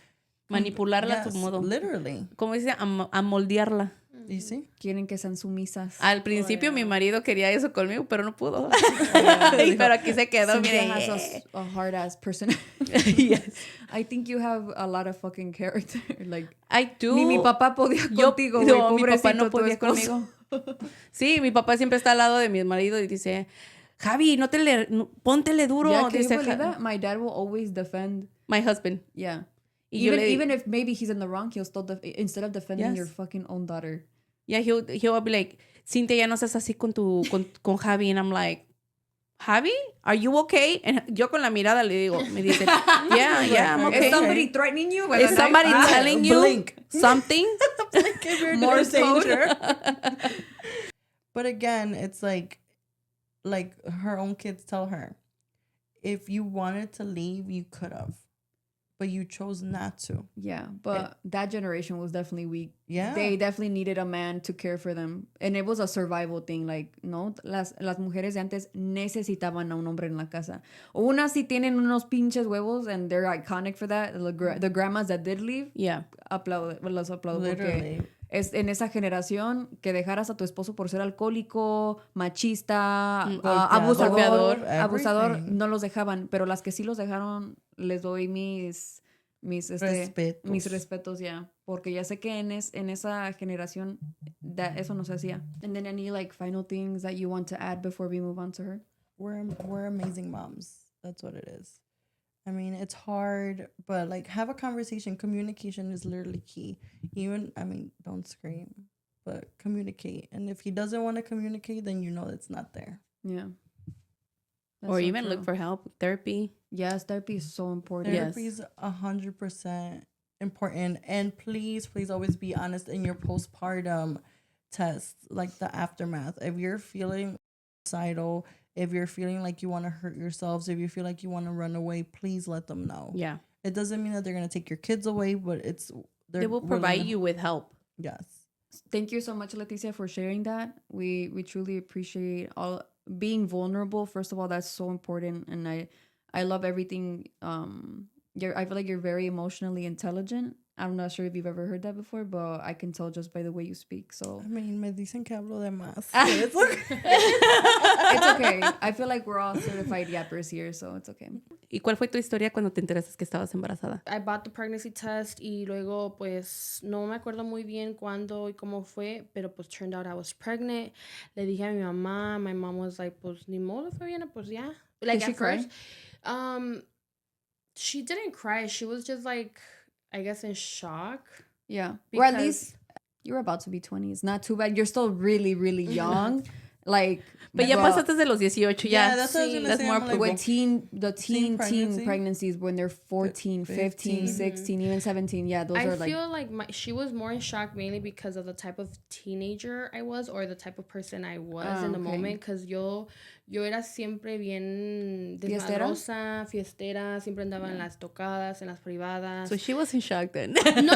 Manipularla a tu Yes, modo. literally. Como dice, a moldearla. You see? Quieren que sean sumisas. Al principio mi marido quería eso conmigo, pero no pudo. Yeah. Pero aquí se quedó, Cynthia mire. has a hard ass personality. Yes. I think you have a lot of fucking character. Like, I do. ni mi papá podía contigo, güey. No, mi Pobrecito papá no tu podía esposo. conmigo. Sí, mi papá siempre está al lado de mi marido y dice, Javi, póntele duro. Yeah, can you Dice, believe that? My dad will always defend. my husband. Yeah. Y yo Even if maybe he's in the wrong, he'll still instead of defending Yes. your fucking own daughter. Yeah, he'll be like, Cynthia, ya no seas así con Javi. And I'm like, Javi, are you okay? And yo con la mirada le digo, me dice, yeah, I'm okay. Is somebody threatening you? Is somebody telling you Blink. something? Like if you're in Morse code. danger. But again, it's like her own kids tell her, if you wanted to leave, you could have, but you chose not to. Yeah, but that generation was definitely weak. Yeah. They definitely needed a man to care for them. And it was a survival thing. Like, no, las mujeres de antes necesitaban a un hombre en la casa. Unas sí tienen unos pinches huevos and they're iconic for that. The grandmas that did leave, Yeah. los aplaudo Literally. porque es en esa generación que dejaras a tu esposo por ser alcohólico, machista, golpeador, abusador, everything. no los dejaban. Pero las que sí los dejaron, les doy mis respetos, ya. Porque ya sé que en esa generación eso no se hacía. And then any like final things that you want to add before we move on to her? We're amazing moms. That's what it is. I mean, it's hard, but like have a conversation. Communication is literally key. Even, I mean, don't scream, but communicate. And if he doesn't want to communicate, then you know it's not there. Yeah. That's Or so even true. look for help. Therapy. Yes, therapy is so important. Therapy is 100% important. And please always be honest in your postpartum test, like the aftermath. If you're feeling suicidal, if you're feeling like you want to hurt yourselves, if you feel like you want to run away, please let them know. Yeah. It doesn't mean that they're going to take your kids away, but They will provide you with help. Yes. Thank you so much, Leticia, for sharing that. We truly appreciate all being vulnerable. First of all, that's so important, and I love everything. I feel like you're very emotionally intelligent. I'm not sure if you've ever heard that before, but I can tell just by the way you speak. So I mean, me dicen que hablo de más. it's okay. It's okay. I feel like we're all certified yappers here, so it's okay. ¿Y cuál fue tu historia cuando te enteraste que estabas embarazada? I bought the pregnancy test y luego pues no me acuerdo muy bien cuándo y cómo fue, pero pues turned out I was pregnant. Le dije a mi mamá, my mom was like, pues ni modo, Fabiana, pues ya. Like Did she at cry? first, she didn't cry. She was just like, I guess in shock. Yeah. Or at Because- least you're about to be 20. It's not too bad. You're still really, really young. Like, Pero ya but pasaste de los 18, Yeah, ya. that's what I was gonna That's say. more I'm like, approval. with teen pregnancy? pregnancies when they're 14, 15, 16, even 17. Yeah, those I are like... feel like she was more in shock mainly because of the type of teenager I was or the type of person I was in the okay. moment. Because yo era siempre bien desmadrosa, fiestera, siempre andaba en las tocadas, en las privadas. So she was in shock then. No.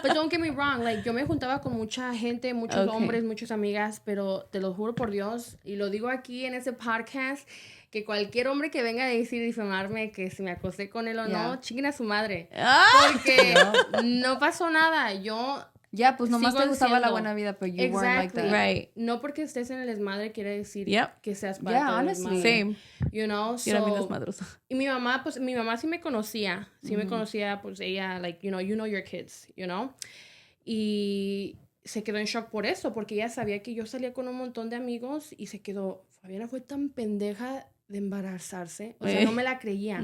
But don't get me wrong. Like, yo me juntaba con mucha gente, muchos hombres, muchas amigas, pero te lo juro por Dios, y lo digo aquí en ese podcast, que cualquier hombre que venga a decir, difamarme, que si me acosté con él o no, chinguen a su madre. Porque no pasó nada. Yo... Yeah, pues nomás sigo te gustaba la siendo- buena vida, but you weren't like that. Right. No porque estés en el desmadre quiere decir que seas parte Yeah, del honestly. desmadre. Same. You know, Yo era bien so... desmadrosa. Y mi mamá sí me conocía. Sí me conocía, pues ella, like, you know your kids, you know. Y se quedó en shock por eso, porque ella sabía que yo salía con un montón de amigos y se quedó, Fabiana fue tan pendeja de embarazarse. O sea, no me la creía.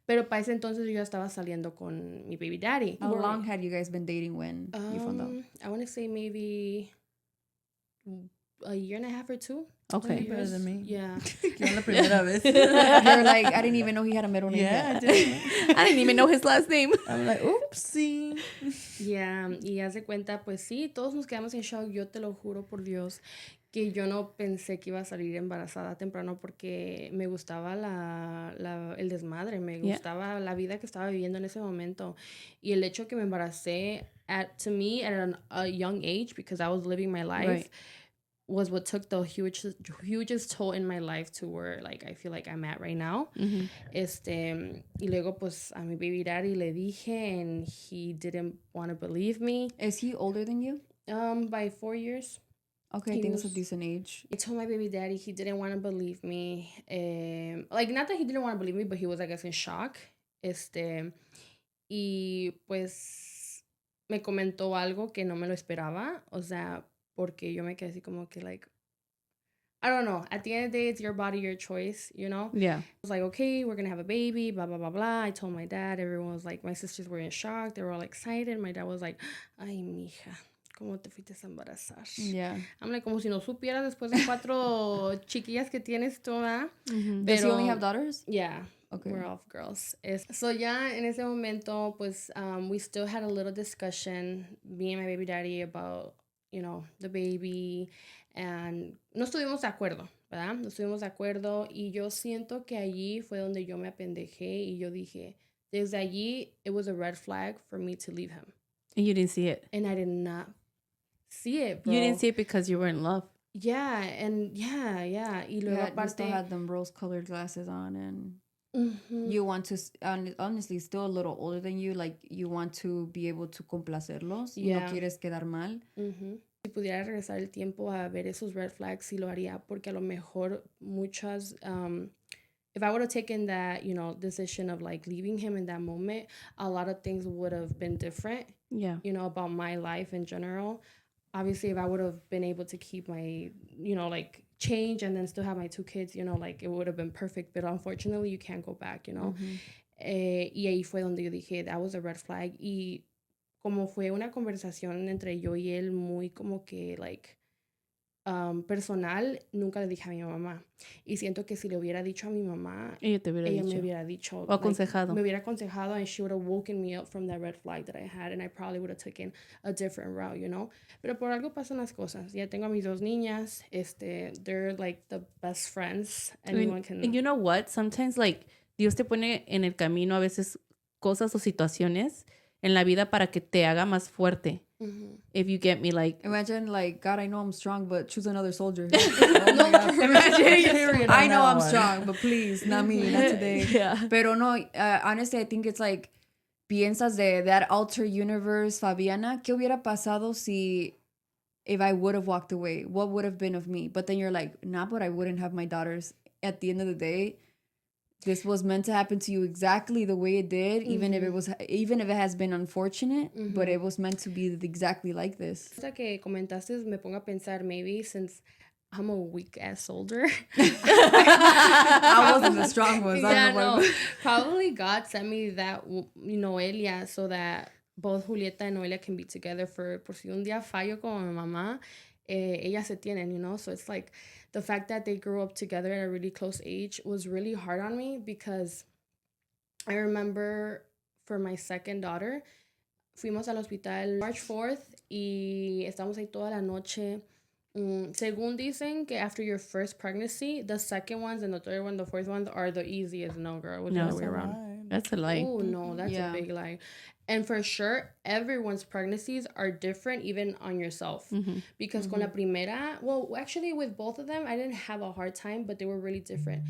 Pero para ese entonces yo ya estaba saliendo con mi baby daddy. How long had you guys been dating when you found out? I want to say maybe a year and a half or two. Okay. Better than me. Yeah. Que la primera vez. You're like, I didn't even know he had a middle name. Yeah, I yet. did. I didn't even know his last name. I'm like, oopsie. Yeah, y haz de cuenta, pues sí, todos nos quedamos en shock. Yo te lo juro por Dios que yo no pensé que iba a salir embarazada temprano porque me gustaba el desmadre, me gustaba la vida que estaba viviendo en ese momento. Y el hecho que me embaracé, to me, at a young age, because I was living my life, was what took the hugest toll in my life to where like I feel like I'm at right now. Y luego pues a mi baby daddy le dije and he didn't want to believe me. Is he older than you? By 4 years. Okay, I think that's a decent age. I told my baby daddy he didn't want to believe me. Like not that he didn't want to believe me, but he was I guess in shock. Y pues me comentó algo que no me lo esperaba, o sea, porque yo me quedé así como que like, I don't know. At the end of the day, it's your body, your choice, you know? Yeah. I was like, okay, we're going to have a baby, blah, blah, blah, blah. I told my dad. Everyone was like, my sisters were in shock. They were all excited. My dad was like, ay, mija, ¿cómo te fuiste a embarazar? Yeah. I'm like, como si no supieras después de 4 chiquillas que tienes toda. Does he only have daughters? Yeah. Okay. We're all girls. So ya en ese momento, pues, we still had a little discussion, me and my baby daddy, about, you know, the baby. And no estuvimos de acuerdo, ¿verdad? No estuvimos de acuerdo. Y yo siento que allí fue donde yo me apendejé. Y yo dije, desde allí, it was a red flag for me to leave him. And you didn't see it. And I did not see it, bro. You didn't see it because you were in love. Yeah, and yeah. Y luego Yeah, you aparte, still had them rose-colored glasses on, and you want to, honestly, still a little older than you, like, you want to be able to complacerlos. Yeah. No quieres quedar mal. Si pudiera regresar el tiempo a ver esos red flags, sí lo haría, porque a lo mejor muchas, if I would have taken that, you know, decision of like leaving him in that moment, a lot of things would have been different. Yeah. You know, about my life in general. Obviously, if I would have been able to keep my, you know, like change and then still have my 2 kids, you know, like it would have been perfect. But unfortunately, you can't go back, you know. Y ahí fue donde yo dije, that was a red flag. Y como fue una conversación entre yo y él muy como que, like, personal, nunca le dije a mi mamá. Y siento que si le hubiera dicho a mi mamá, Ella te hubiera ella dicho. me hubiera dicho. O aconsejado. Like, me hubiera aconsejado and she would have woken me up from that red flag that I had and I probably would have taken a different route, you know. Pero por algo pasan las cosas. Ya tengo a mis 2 niñas. They're like the best friends. Anyone can... And you know what? Sometimes, like, Dios te pone en el camino a veces cosas o situaciones en la vida para que te haga más fuerte. If you get me, like... Imagine, like, God, I know I'm strong, but choose another soldier. Oh my God. Imagine, I know I'm strong, but please, not me, not today. Yeah. Pero no, honestly, I think it's like, piensas de that alter universe, Fabiana, ¿qué hubiera pasado if I would have walked away? What would have been of me? But then you're like, nah, but I wouldn't have my daughters. At the end of the day, this was meant to happen to you exactly the way it did, even if it has been unfortunate, but it was meant to be exactly like this. Hasta que comentaste, me pongo a pensar, maybe since I'm a weak ass soldier. I wasn't the strong ones. Yeah, no. Probably God sent me that Noelia so that both Julieta and Noelia can be together por si un día fallo con mi mamá, ellas se tienen, you know? So it's like the fact that they grew up together at a really close age was really hard on me because I remember for my second daughter, fuimos al hospital March 4th y estamos ahí toda la noche. Según dicen que after your first pregnancy, the second ones and the third one, the fourth ones are the easiest. No, girl, it's the other way around. That's a lie. Oh, no, that's a big lie. And for sure, everyone's pregnancies are different, even on yourself. Because con la primera, well, actually, with both of them, I didn't have a hard time, but they were really different.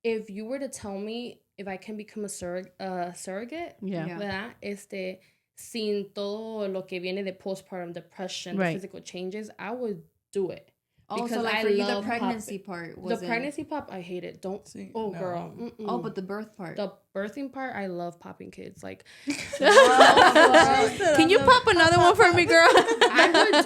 If you were to tell me if I can become a surrogate, ¿verdad? Sin todo lo que viene de postpartum depression, the physical changes, I would do it. Oh, so like for you, the pregnancy part wasn't... The pregnancy pop, I hate it. Don't... See, oh, no. girl. Oh, but the birth part. The birthing part, I love popping kids. Like... Can you pop another one for me, girl?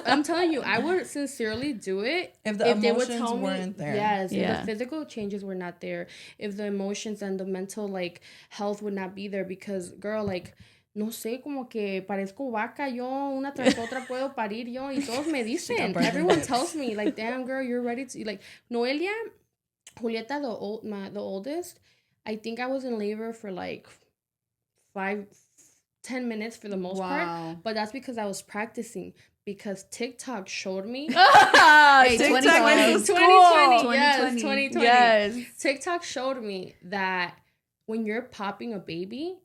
I'm telling you, I would sincerely do it if they would emotions tell weren't me, there. Yes, if the physical changes were not there. If the emotions and the mental, like, health would not be there. Because, girl, like... No sé, como que parezco vaca yo, una tras otra puedo parir yo, y todos me dicen. Everyone tells me, like, damn, girl, you're ready to... Like, Noelia, Julieta, the oldest, I think I was in labor for, like, 5-10 minutes for the most part. But that's because I was practicing. Because TikTok showed me... Hey, TikTok 2020. Yes, 2020. Yes. TikTok showed me that when you're popping a baby...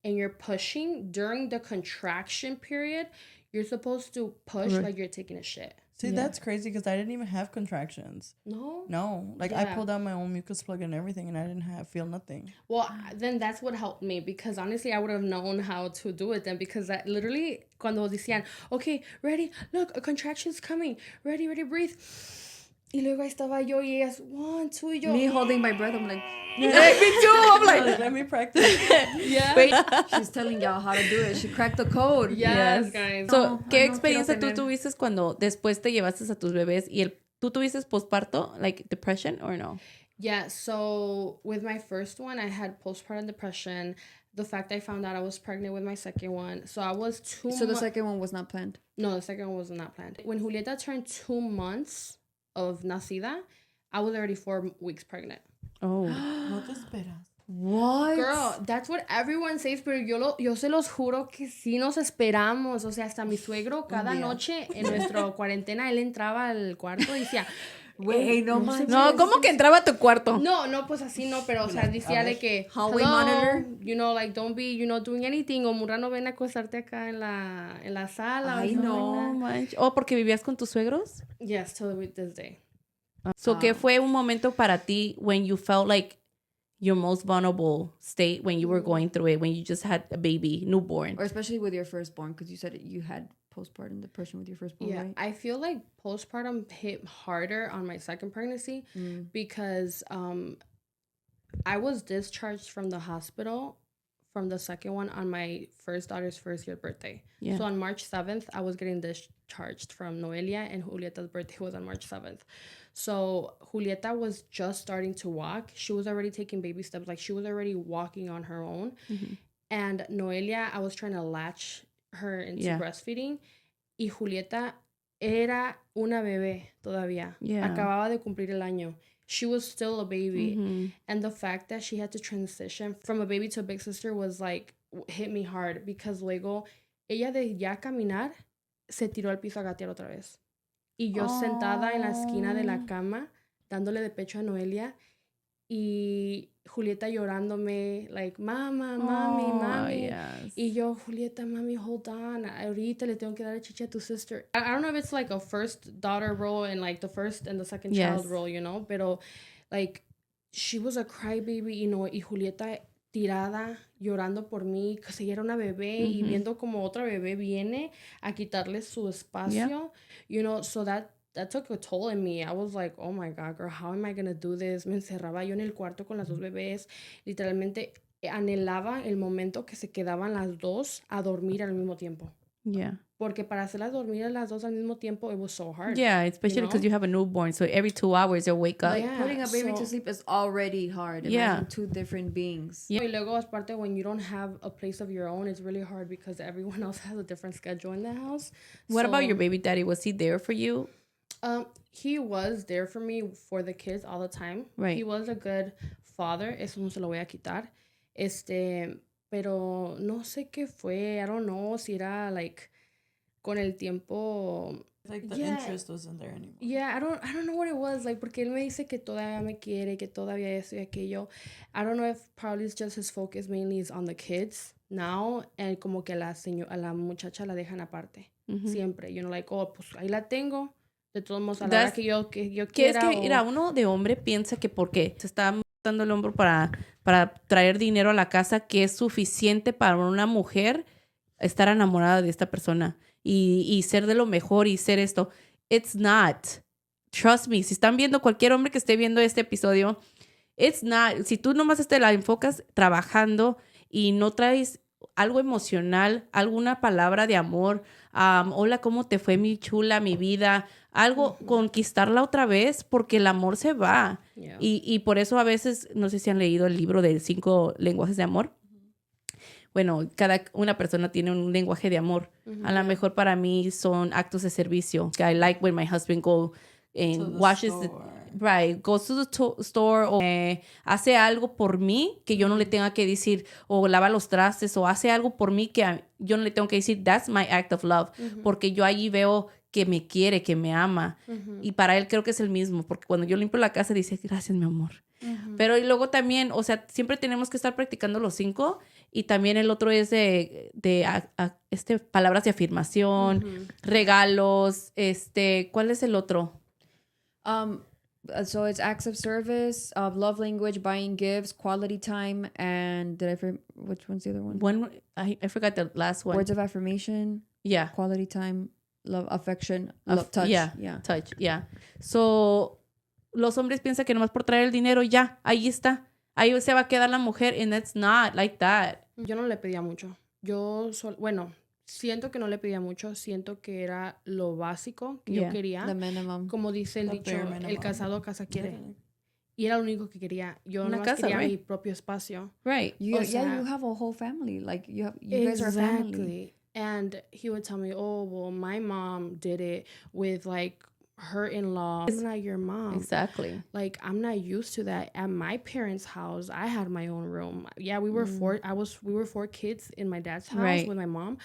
and you're pushing during the contraction period, you're supposed to push like you're taking a shit. See, that's crazy because I didn't even have contractions. No. Like, I pulled out my own mucus plug and everything, and I didn't feel nothing. Well, then that's what helped me, because honestly, I would have known how to do it then, because that literally, cuando decían, okay, ready, look, a contraction's coming, ready, breathe. Y luego ahí estaba yo y ellas, 1, 2, y yo. Me holding my breath, I'm like, me too. I'm like, let me practice. Wait. she's telling y'all how to do it. She cracked the code. Yes, guys. So, ¿qué no experiencia quiero tú tuviste cuando después te llevaste a tus bebés y tú tuviste postparto, like depression or no? Yeah, so with my first one, I had postpartum depression. The fact I found out I was pregnant with my second one. So I was 2 months. So the second one was not planned? No, the second one was not planned. When Julieta turned 2 months of nacida, I was already 4 weeks pregnant. Oh. No te esperas. What? Girl, that's what everyone says, pero yo se los juro que sí nos esperamos. O sea, hasta mi suegro cada noche en nuestra cuarentena, él entraba al cuarto y decía... Güey, no manches. No, ¿cómo que entraba a tu cuarto? No, pues así no, pero o sea, decía de que hallway hello, monitor, you know, like don't be, you know, doing anything, o Murano, ven a acostarte acá en la sala. Ay, no manches. Oh, porque vivías con tus suegros? Yes, till this day. So, ¿qué fue un momento para ti when you felt like your most vulnerable state when you were going through it, when you just had a baby, newborn? or especially with your firstborn, because you said you had postpartum depression with your firstborn, Yeah, right? I feel like postpartum hit harder on my second pregnancy because I was discharged from the hospital from the second one on my first daughter's first year birthday. Yeah. So on March 7th, I was getting discharged from Noelia, and Julieta's birthday was on March 7th. So Julieta was just starting to walk. She was already taking baby steps. Like, she was already walking on her own. And Noelia, I was trying to latch her into breastfeeding. Y Julieta era una bebé todavía. Yeah. Acababa de cumplir el año. She was still a baby. And the fact that she had to transition from a baby to a big sister was like, hit me hard, because luego ella de ya caminar se tiró al piso a gatear otra vez. Y yo sentada en la esquina de la cama dándole de pecho a Noelia y Julieta llorándome, like, mami. Yes. Y yo, Julieta, mami, hold on. Ahorita le tengo que dar el chichi a tu sister. I don't know if it's like a first daughter role and like the first and the second child role, you know? Pero, like, she was a crybaby, you know, y Julieta tirada, llorando por mí, que ella era una bebé y viendo como otra bebé viene a quitarle su espacio, you know, so that took a toll in me. I was like, oh my God, girl, how am I going to do this? Me encerraba yo en el cuarto con las dos bebés. Literalmente anhelaba el momento que se quedaban las dos a dormir al mismo tiempo. Yeah. Porque para hacerlas dormir a las dos al mismo tiempo, it was so hard. Yeah, especially because you have a newborn. So every 2 hours you'll wake up. Like, putting a baby to sleep is already hard. Imagine two different beings. Yeah. Y luego, aparte, when you don't have a place of your own, it's really hard because everyone else has a different schedule in the house. What about your baby daddy? Was he there for you? He was there for me for the kids all the time. Right. He was a good father. Eso no se lo voy a quitar. Pero no sé qué fue. I don't know si era like con el tiempo. Like the interest wasn't there anymore. Yeah, I don't know what it was, like, porque él me dice que todavía me quiere, que todavía esto y aquello. I don't know if probably it's just his focus mainly is on the kids now, and como que a la muchacha la dejan aparte. Siempre, you know, like, oh, pues ahí la tengo. De todos modos, a la hora que yo quiera. Que es que, mira, uno de hombre piensa que porque se está dando el hombro para traer dinero a la casa, que es suficiente para una mujer estar enamorada de esta persona y ser de lo mejor y ser esto. It's not. Trust me. Si están viendo, cualquier hombre que esté viendo este episodio, it's not. Si tú nomás te la enfocas trabajando y no traes algo emocional, alguna palabra de amor, hola, ¿cómo te fue, mi chula, mi vida? Algo, conquistarla otra vez, porque el amor se va. Yeah. Y por eso a veces, no sé si han leído el libro de 5 lenguajes de amor. Bueno, cada una persona tiene un lenguaje de amor. A lo mejor para mí son actos de servicio. I like when my husband goes to the store o hace algo por mí que yo no le tenga que decir, o lava los trastes, o hace algo por mí que yo no le tengo que decir, that's my act of love, porque yo allí veo que me quiere, que me ama. Y para él creo que es el mismo, porque cuando yo limpio la casa dice, gracias, mi amor. Pero y luego también, o sea, siempre tenemos que estar practicando los 5 y también el otro es palabras de afirmación, regalos, ¿cuál es el otro? So it's acts of service, love language, buying gifts, quality time, and which one's the other one? I forgot the last one. Words of affirmation, Yeah. quality time, love, affection, love, touch. Yeah, touch, yeah. So, los hombres piensan que nomás por traer el dinero, ya, ahí está. Ahí se va a quedar la mujer, and it's not like that. Yo no le pedía mucho. Bueno, siento que no le pedía mucho. Siento que era lo básico que yo quería. The minimum. Como dice el The dicho, bare minimum. el casado casa quiere. Y era lo único que quería. Yo Una no casa, quería right? mi propio espacio. Right. You O sea, have a whole family. Like you guys are a family. Exactly. And he would tell me, oh, well, my mom did it with like her in-law. I'm not your mom. Exactly. Like, I'm not used to that. At my parents' house, I had my own room. Yeah, we were we were 4 kids in my dad's house Right. with my mom,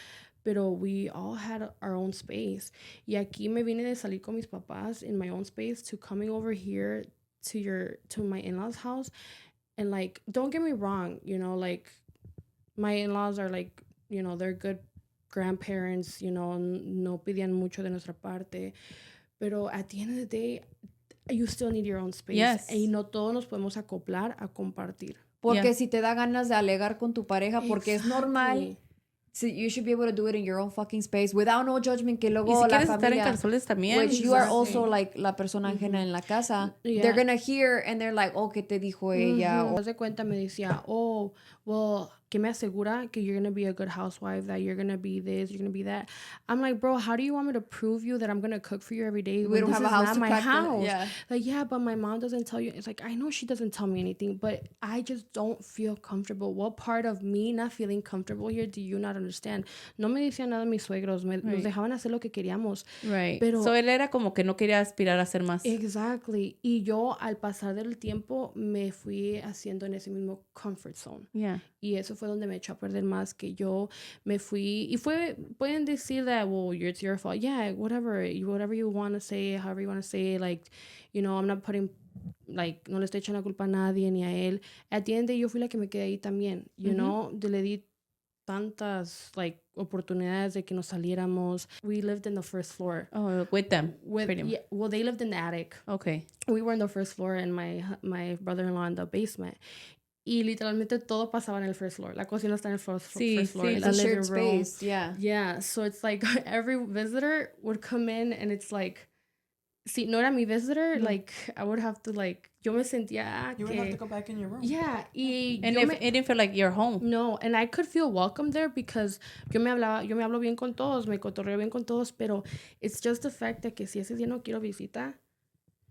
pero we all had our own space. Y aquí me vine de salir con mis papás in my own space to coming over here to my in-laws' house. And like, don't get me wrong, you know, like my in-laws are like, you know, they're good grandparents, you know, no pedían mucho de nuestra parte. Pero at the end of the day, you still need your own space. Yes. Y no todos nos podemos acoplar a compartir. Porque si te da ganas de alegar con tu pareja, porque es normal. So you should be able to do it in your own fucking space without no judgment, que luego Y si la quieres estar en familia, calzones también. which you are also like la persona ajena en la casa, they're gonna hear and they're like, oh, ¿qué te dijo ella? Haz de cuenta me decía, oh, well, ¿qué me asegura que you're gonna be a good housewife, that you're gonna be this, you're gonna be that? I'm like, bro, how do you want me to prove you that I'm gonna cook for you every day? We don't have a house to my practice. house. Yeah. Like, yeah, but my mom doesn't tell you. It's like, I know she doesn't tell me anything, but I just don't feel comfortable. What part of me not feeling comfortable here do you not understand? No me decían nada mis suegros. Nos dejaban hacer lo que queríamos. Right. Pero, so él era como que no quería aspirar a hacer más. Exactly. Y yo, al pasar del tiempo, me fui haciendo en ese mismo comfort zone. Yeah. Y eso fue donde me echó a perder más, que yo me fui. Y pueden decir that, well, it's your fault. Yeah, whatever you want to say, however you want to say, like, you know, I'm not putting, like, no le estoy echando la culpa a nadie ni a él. At the end of the day, yo fui la que me quedé ahí también, you know, le di tantas, like, oportunidades de que nos saliéramos. We lived in the first floor. Oh, with them. Well, they lived in the attic. Okay. We were in the first floor and my brother-in-law in the basement. Y literalmente todo pasaba en el first floor. La cocina está en el first floor. It's a shared space. Yeah. Yeah. So it's like every visitor would come in and it's like, si no era mi visitor, like I would have to like, yo me sentía You would have to go back in your room. Yeah. And it didn't feel like you're home. No, and I could feel welcome there because yo me hablo bien con todos, me cotorreo bien con todos, pero it's just the fact de que si ese día no quiero visita,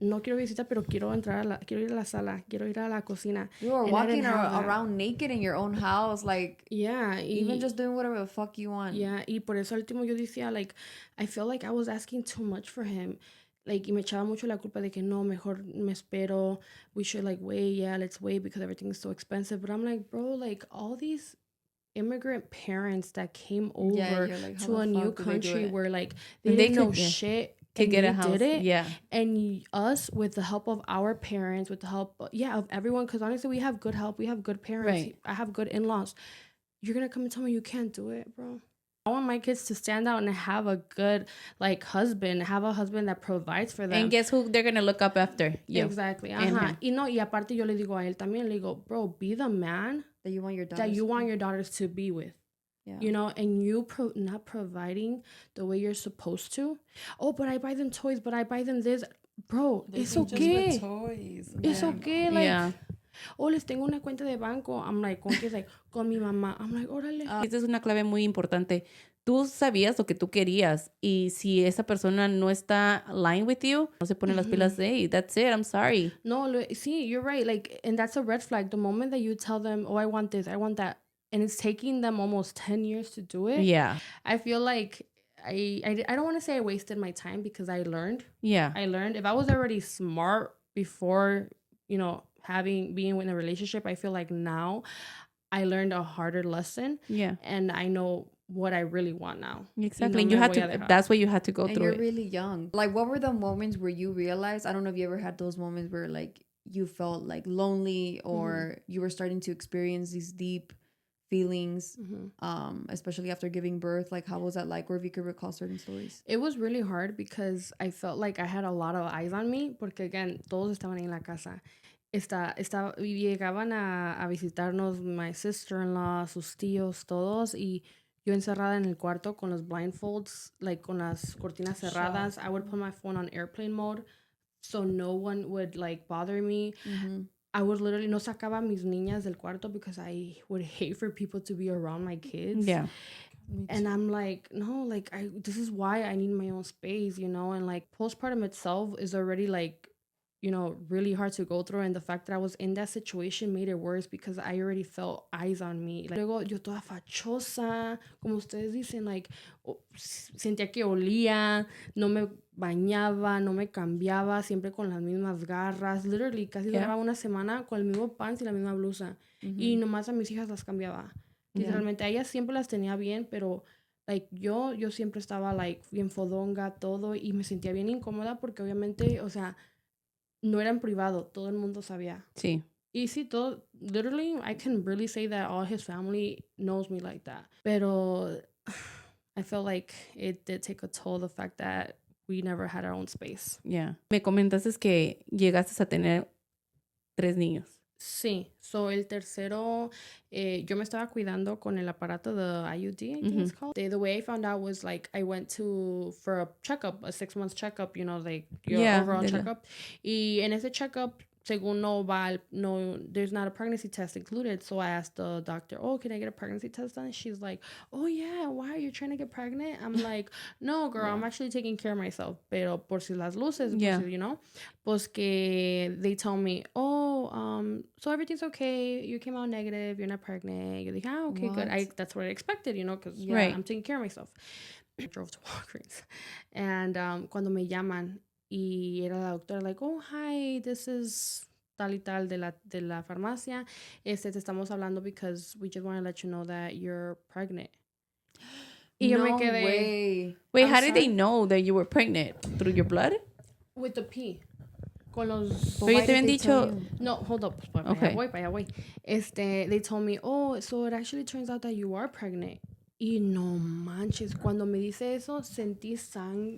pero quiero ir a la sala, quiero ir a la cocina. You were walking around naked in your own house, like, yeah, even just doing whatever the fuck you want. Yeah, y por eso al último yo decía, like, I feel like I was asking too much for him. Like, y me echaba mucho la culpa de que no, mejor me espero, we should, like, wait, yeah, let's wait because everything is so expensive. But I'm like, bro, like, all these immigrant parents that came over like, to a new country where, like, they didn't know shit. To get a house. Did it. Yeah. And us, with the help of our parents, with the help, of everyone, because honestly, we have good help. We have good parents. Right. I have good in-laws. You're going to come and tell me you can't do it, bro? I want my kids to stand out and have a good, like, husband. Have a husband that provides for them. And guess who they're going to look up after? You. Exactly. Ajá. Y no, y aparte yo le digo a él también, le digo, bro, be the man that you want your daughters to be with. Yeah. You know, and you not providing the way you're supposed to. Oh, but I buy them toys, but I buy them this. Bro, it's okay. Just with toys. It's okay. Like, yeah. Oh, les tengo una cuenta de banco. I'm like, ¿con qué? Like, con mi mamá. I'm like, órale. Esta es una clave muy importante. Tú sabías lo que tú querías y si esa persona no está aligned with you, no se pone las pilas de, hey, that's it, I'm sorry. No, see, you're right. Like, and that's a red flag. The moment that you tell them, oh, I want this, I want that, and it's taking them almost 10 years to do it. Yeah. I feel like I don't want to say I wasted my time because I learned. Yeah. I learned. If I was already smart before, you know, being in a relationship, I feel like now I learned a harder lesson. Yeah. And I know what I really want now. Exactly. And you had to, that's what you had to go through. And you're really young. Like, what were the moments where you realized, I don't know if you ever had those moments where, like, you felt like lonely or you were starting to experience these deep feelings, especially after giving birth? Like, how was that like? Or if you could recall certain stories. It was really hard because I felt like I had a lot of eyes on me, porque again, todos estaban en la casa. Llegaban a visitarnos my sister-in-law, sus tíos, todos, y yo encerrada en el cuarto con los blindfolds, like con las cortinas cerradas. I would put my phone on airplane mode so no one would like bother me. I would literally no sacaba mis niñas del cuarto because I would hate for people to be around my kids. Yeah. And I'm like, no, like this is why I need my own space, you know? And like postpartum itself is already like, you know, really hard to go through. And the fact that I was in that situation made it worse because I already felt eyes on me. Like, luego yo toda fachosa, como ustedes dicen, like, sentía que olía, no me bañaba, no me cambiaba, siempre con las mismas garras. Literally, casi duraba una semana con el mismo pants y la misma blusa. Y nomás a mis hijas las cambiaba. Literalmente, a ellas siempre las tenía bien, pero like yo siempre estaba like bien fodonga, todo, y me sentía bien incómoda porque obviamente, o sea, no era en privado, todo el mundo sabía. Sí. Y sí, todo, literally, I can really say that all his family knows me like that. Pero I felt like it did take a toll, the fact that we never had our own space. Yeah. Me comentaste que llegaste a tener 3 niños. Sí, so el tercero, yo me estaba cuidando con el aparato de IUD, I think it's called. The way I found out was like I went for a checkup, a 6 months checkup, you know, like your overall checkup. Y en ese checkup, según there's not a pregnancy test included. So I asked the doctor, oh, can I get a pregnancy test done? She's like, oh yeah, why are you trying to get pregnant? I'm like, no, girl, I'm actually taking care of myself. Pero por si las luces, you know, pues que they told me, oh, so everything's okay. You came out negative. You're not pregnant. You're like, okay, good. That's what I expected, you know, because I'm taking care of myself. I drove to Walgreens. And cuando me llaman, y era la doctora, like, oh, hi, this is tal y tal de la farmacia. Te estamos hablando because we just want to let you know that you're pregnant. Y yo me quedé. Way. Wait, how did they know that you were pregnant? ¿Through your blood? With the pee. Con los... Pero te habían dicho... No, hold up. Okay. Para allá voy. They told me, oh, so it actually turns out that you are pregnant. Y no manches, cuando me dice eso, sentí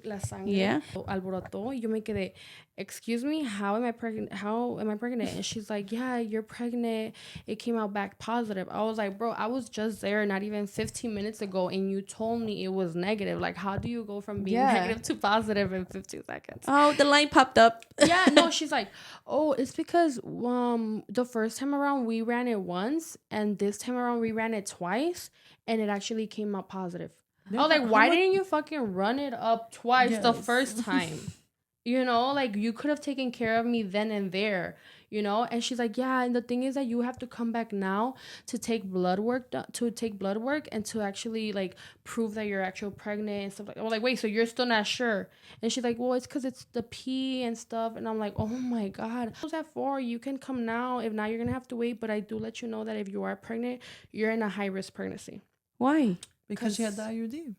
la sangre alborotó y yo me quedé, excuse me, how am I pregnant? And she's like, yeah, you're pregnant. It came out back positive. I was like, bro, I was just there not even 15 minutes ago and you told me it was negative. Like, how do you go from being negative to positive in 15 seconds? Oh, the line popped up. Yeah, no, she's like, oh, it's because the first time around we ran it once and this time around we ran it twice. And it actually came out positive. I was like, why didn't you fucking run it up twice the first time? You know, like you could have taken care of me then and there, you know? And she's like, yeah, and the thing is that you have to come back now to take blood work and to actually like prove that you're actually pregnant and stuff like that. I was like, wait, so you're still not sure? And she's like, well, it's because it's the pee and stuff. And I'm like, oh my God. What's that for? You can come now. If not, you're going to have to wait. But I do let you know that if you are pregnant, you're in a high-risk pregnancy. Why? Because she had the IUD.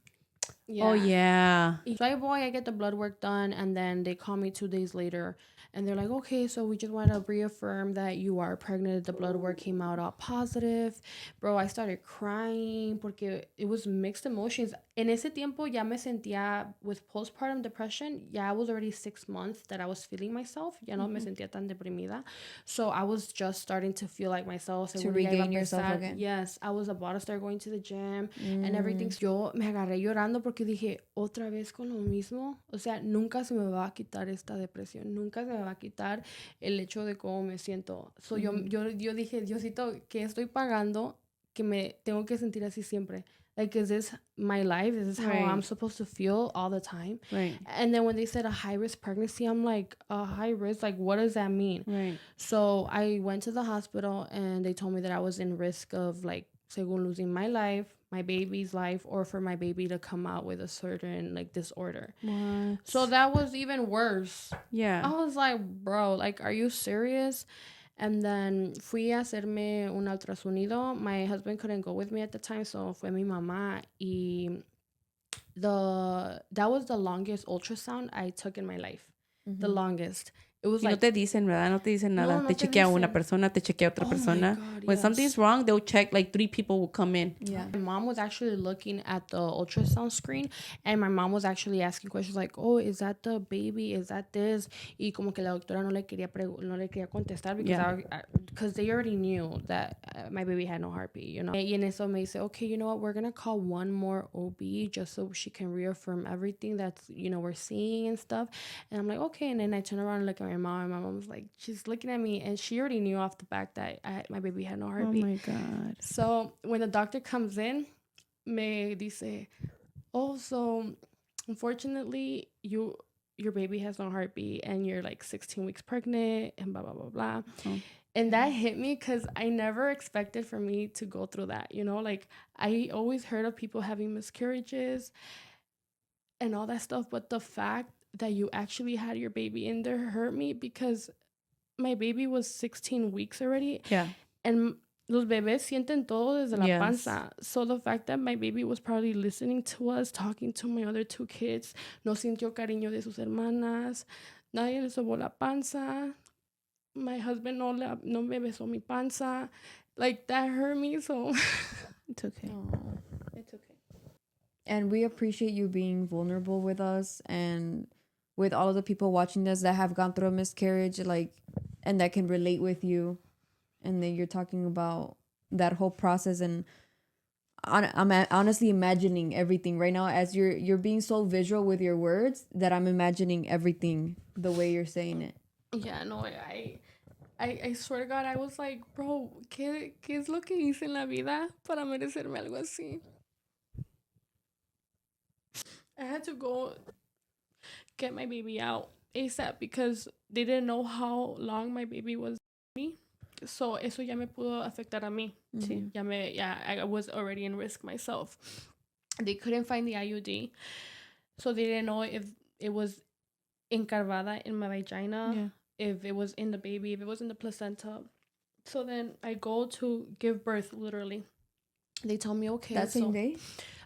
Yeah. Oh, yeah. So I get the blood work done, and then they call me 2 days later, and they're like, okay, so we just want to reaffirm that you are pregnant. The blood work came out all positive. Bro, I started crying porque it was mixed emotions. En ese tiempo ya me sentía with postpartum depression. Yeah, I was already 6 months that I was feeling myself. Ya no me sentía tan deprimida. So I was just starting to feel like myself. To regain yourself again. Yes, I was about to start going to the gym and everything. Yo me agarré llorando porque dije, otra vez con lo mismo. O sea, nunca se me va a quitar esta depresión. Nunca se me va a quitar el hecho de cómo me siento. So yo dije, Diosito, ¿qué estoy pagando que me tengo que sentir así siempre? Like, is this my life? Is this how I'm supposed to feel all the time? Right. And then when they said a high-risk pregnancy, I'm like, a high risk? Like, what does that mean? Right. So I went to the hospital, and they told me that I was in risk of, like, según losing my life, my baby's life, or for my baby to come out with a certain, like, disorder. What? So that was even worse. Yeah. I was like, bro, like, are you serious? And then fui a hacerme un ultrasonido. My husband couldn't go with me at the time, so fue mi mamá. Y that was the longest ultrasound I took in my life. The longest. It was Y no like, te dicen, ¿verdad? No te dicen nada. no te te chequea una dicen. persona, te chequea otra Oh my persona. God, When yes. something's wrong, they'll check, like 3 people will come in. Yeah. my mom was actually looking at the ultrasound screen, and my mom was actually asking questions like, oh, is that the baby? Is that this? Y como que la doctora no le quería contestar because Yeah. because they already knew that my baby had no heartbeat, you know. Y en eso me dice, okay, you know what? We're gonna call one more OB just so she can reaffirm everything that's, you know, we're seeing and stuff. And I'm like, okay. And then I turn around and look at my mom, and my mom was like, she's looking at me, and she already knew off the back that my baby had no Oh heartbeat. my God. So when the doctor comes in, me dice, oh, so unfortunately your baby has no heartbeat and you're like 16 weeks pregnant and blah blah blah blah. Oh. And that hit me because I never expected for me to go through that, you know. Like, I always heard of people having miscarriages and all that stuff, but the fact that you actually had your baby in there hurt me because my baby was 16 weeks already. Yeah. And los bebés sienten todo desde la Yes. panza. So the fact that my baby was probably listening to us, talking to my other 2 kids, no sintió cariño de sus hermanas, nadie le sobó la panza, my husband no me besó mi panza, like, that hurt me. So It's okay. Oh. It's okay. And we appreciate you being vulnerable with us and with all of the people watching this that have gone through a miscarriage, like, and that can relate with you. And then you're talking about that whole process, and I'm honestly imagining everything right now as you're being so visual with your words that I'm imagining everything the way you're saying it. yeah, no, I swear to God, I was like, bro, ¿qué es lo que hice en la vida para merecerme algo así? I had to go get my baby out ASAP because they didn't know how long my baby was me. So eso ya me pudo afectar a mí. Sí. I was already in risk myself. They couldn't find the IUD. So they didn't know if it was encarvada in my vagina, Yeah. if it was in the baby, if it was in the placenta. So then I go to give birth, literally. They tell me, okay. That same day?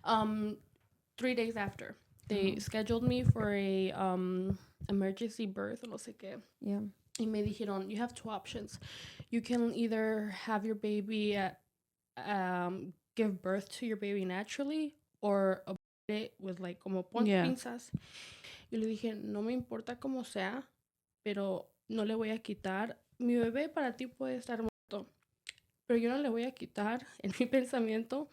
3 days after. They scheduled me for a emergency birth, no sé qué. Yeah. Y me dijeron, you have 2 options. You can either have your baby give birth to your baby naturally or abort it with like como pinzas. Y le dije, no me importa como sea, pero no le voy a quitar. Mi bebé para ti puede estar muerto, pero yo no le voy a quitar en mi pensamiento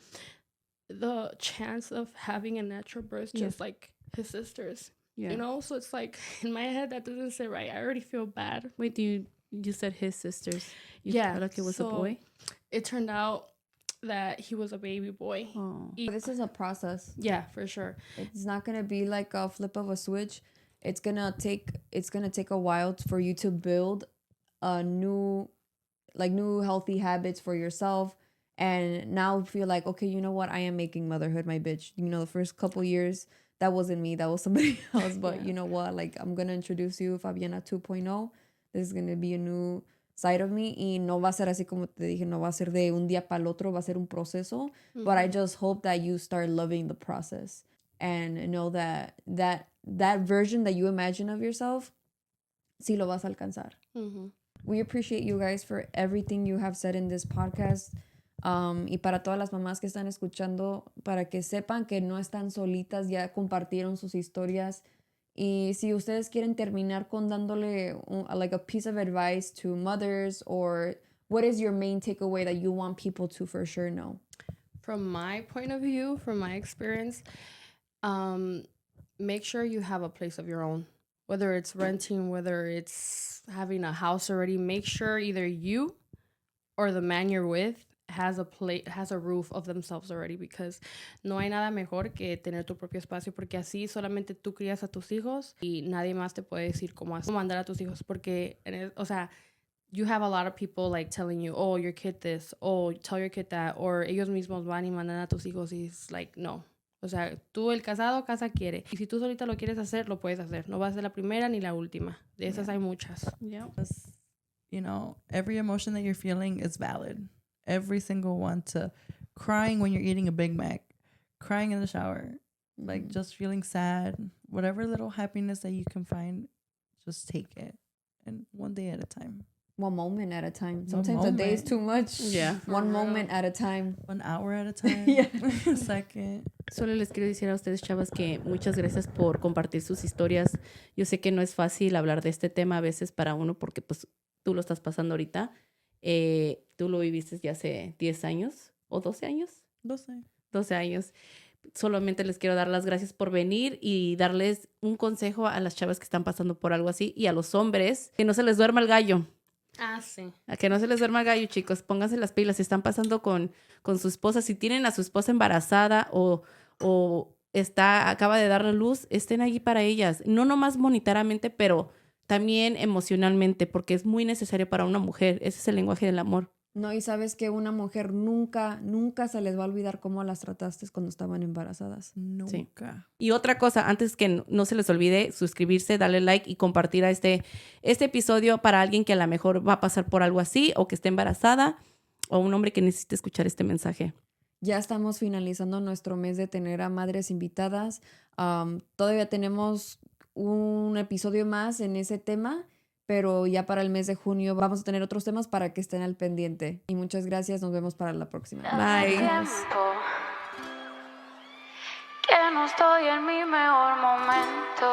the chance of having a natural birth just like his sisters. Yeah. You know, so it's like in my head that doesn't sit right. I already feel bad. Wait, you said his sisters? You Yeah, felt like it was a so boy? It turned out that he was a baby boy. Oh. This is a process. Yeah, for sure. It's not gonna be like a flip of a switch. It's gonna take a while for you to build a new healthy habits for yourself, and now feel like, okay, you know what, I am making motherhood my bitch. You know, the first couple years that wasn't me, that was somebody else, but you know what, like, I'm gonna introduce you Fabiana 2.0. This is gonna be a new side of me, y no va a ser así como te dije, no va a ser de un día para el otro, va a ser un proceso. But I just hope that you start loving the process and know that version that you imagine of yourself, sí lo vas a alcanzar. We appreciate you guys for everything you have said in this podcast. Y para todas las mamás que están escuchando, para que sepan que no están solitas, ya compartieron sus historias. Y si ustedes quieren terminar con dándole like a piece of advice to mothers, or what is your main takeaway that you want people to for sure know? From my point of view, from my experience, make sure you have a place of your own. Whether it's renting, whether it's having a house already, make sure either you or the man you're with has a roof of themselves already, because no hay nada mejor que tener tu propio espacio, porque así solamente tú crías a tus hijos y nadie más te puede decir cómo mandar a tus hijos, porque, o sea, you have a lot of people like telling you, oh, your kid this, oh, tell your kid that, or ellos mismos van y mandan a tus hijos, y it's like, no. O sea, tú, el casado, casa quiere. Y si tú solita lo quieres hacer, lo puedes hacer. No va a ser la primera ni la última. De esas hay muchas. Yeah. You know, every emotion that you're feeling is valid. Every single one. To crying when you're eating a Big Mac, crying in the shower, like just feeling sad, whatever little happiness that you can find, just take it. and one day at a time. One moment at a time. Sometimes a day is too much. Yeah. One moment at a time. 1 hour at a time. Yeah. A second. Solo les quiero decir a ustedes, chavas, que muchas gracias por compartir sus historias. Yo sé que no es fácil hablar de este tema a veces para uno porque pues tú lo estás pasando ahorita. Tú lo viviste ya hace 10 años o 12 años. 12 años. Solamente les quiero dar las gracias por venir y darles un consejo a las chavas que están pasando por algo así y a los hombres, que no se les duerma el gallo. Ah, sí. A que no se les duerma el gallo, chicos. Pónganse las pilas. Si están pasando con su esposa, si tienen a su esposa embarazada o acaba de dar la luz, estén ahí para ellas. No nomás monetariamente, pero también emocionalmente, porque es muy necesario para una mujer. Ese es el lenguaje del amor. No, y sabes que una mujer nunca se les va a olvidar cómo las trataste cuando estaban embarazadas. Nunca. Sí. Y otra cosa, antes que no se les olvide, suscribirse, darle like y compartir a este episodio para alguien que a lo mejor va a pasar por algo así o que esté embarazada o un hombre que necesite escuchar este mensaje. Ya estamos finalizando nuestro mes de tener a madres invitadas. Todavía tenemos un episodio más en ese tema, pero ya para el mes de junio vamos a tener otros temas para que estén al pendiente. Y muchas gracias, nos vemos para la próxima. Bye. Que no estoy en mi mejor momento.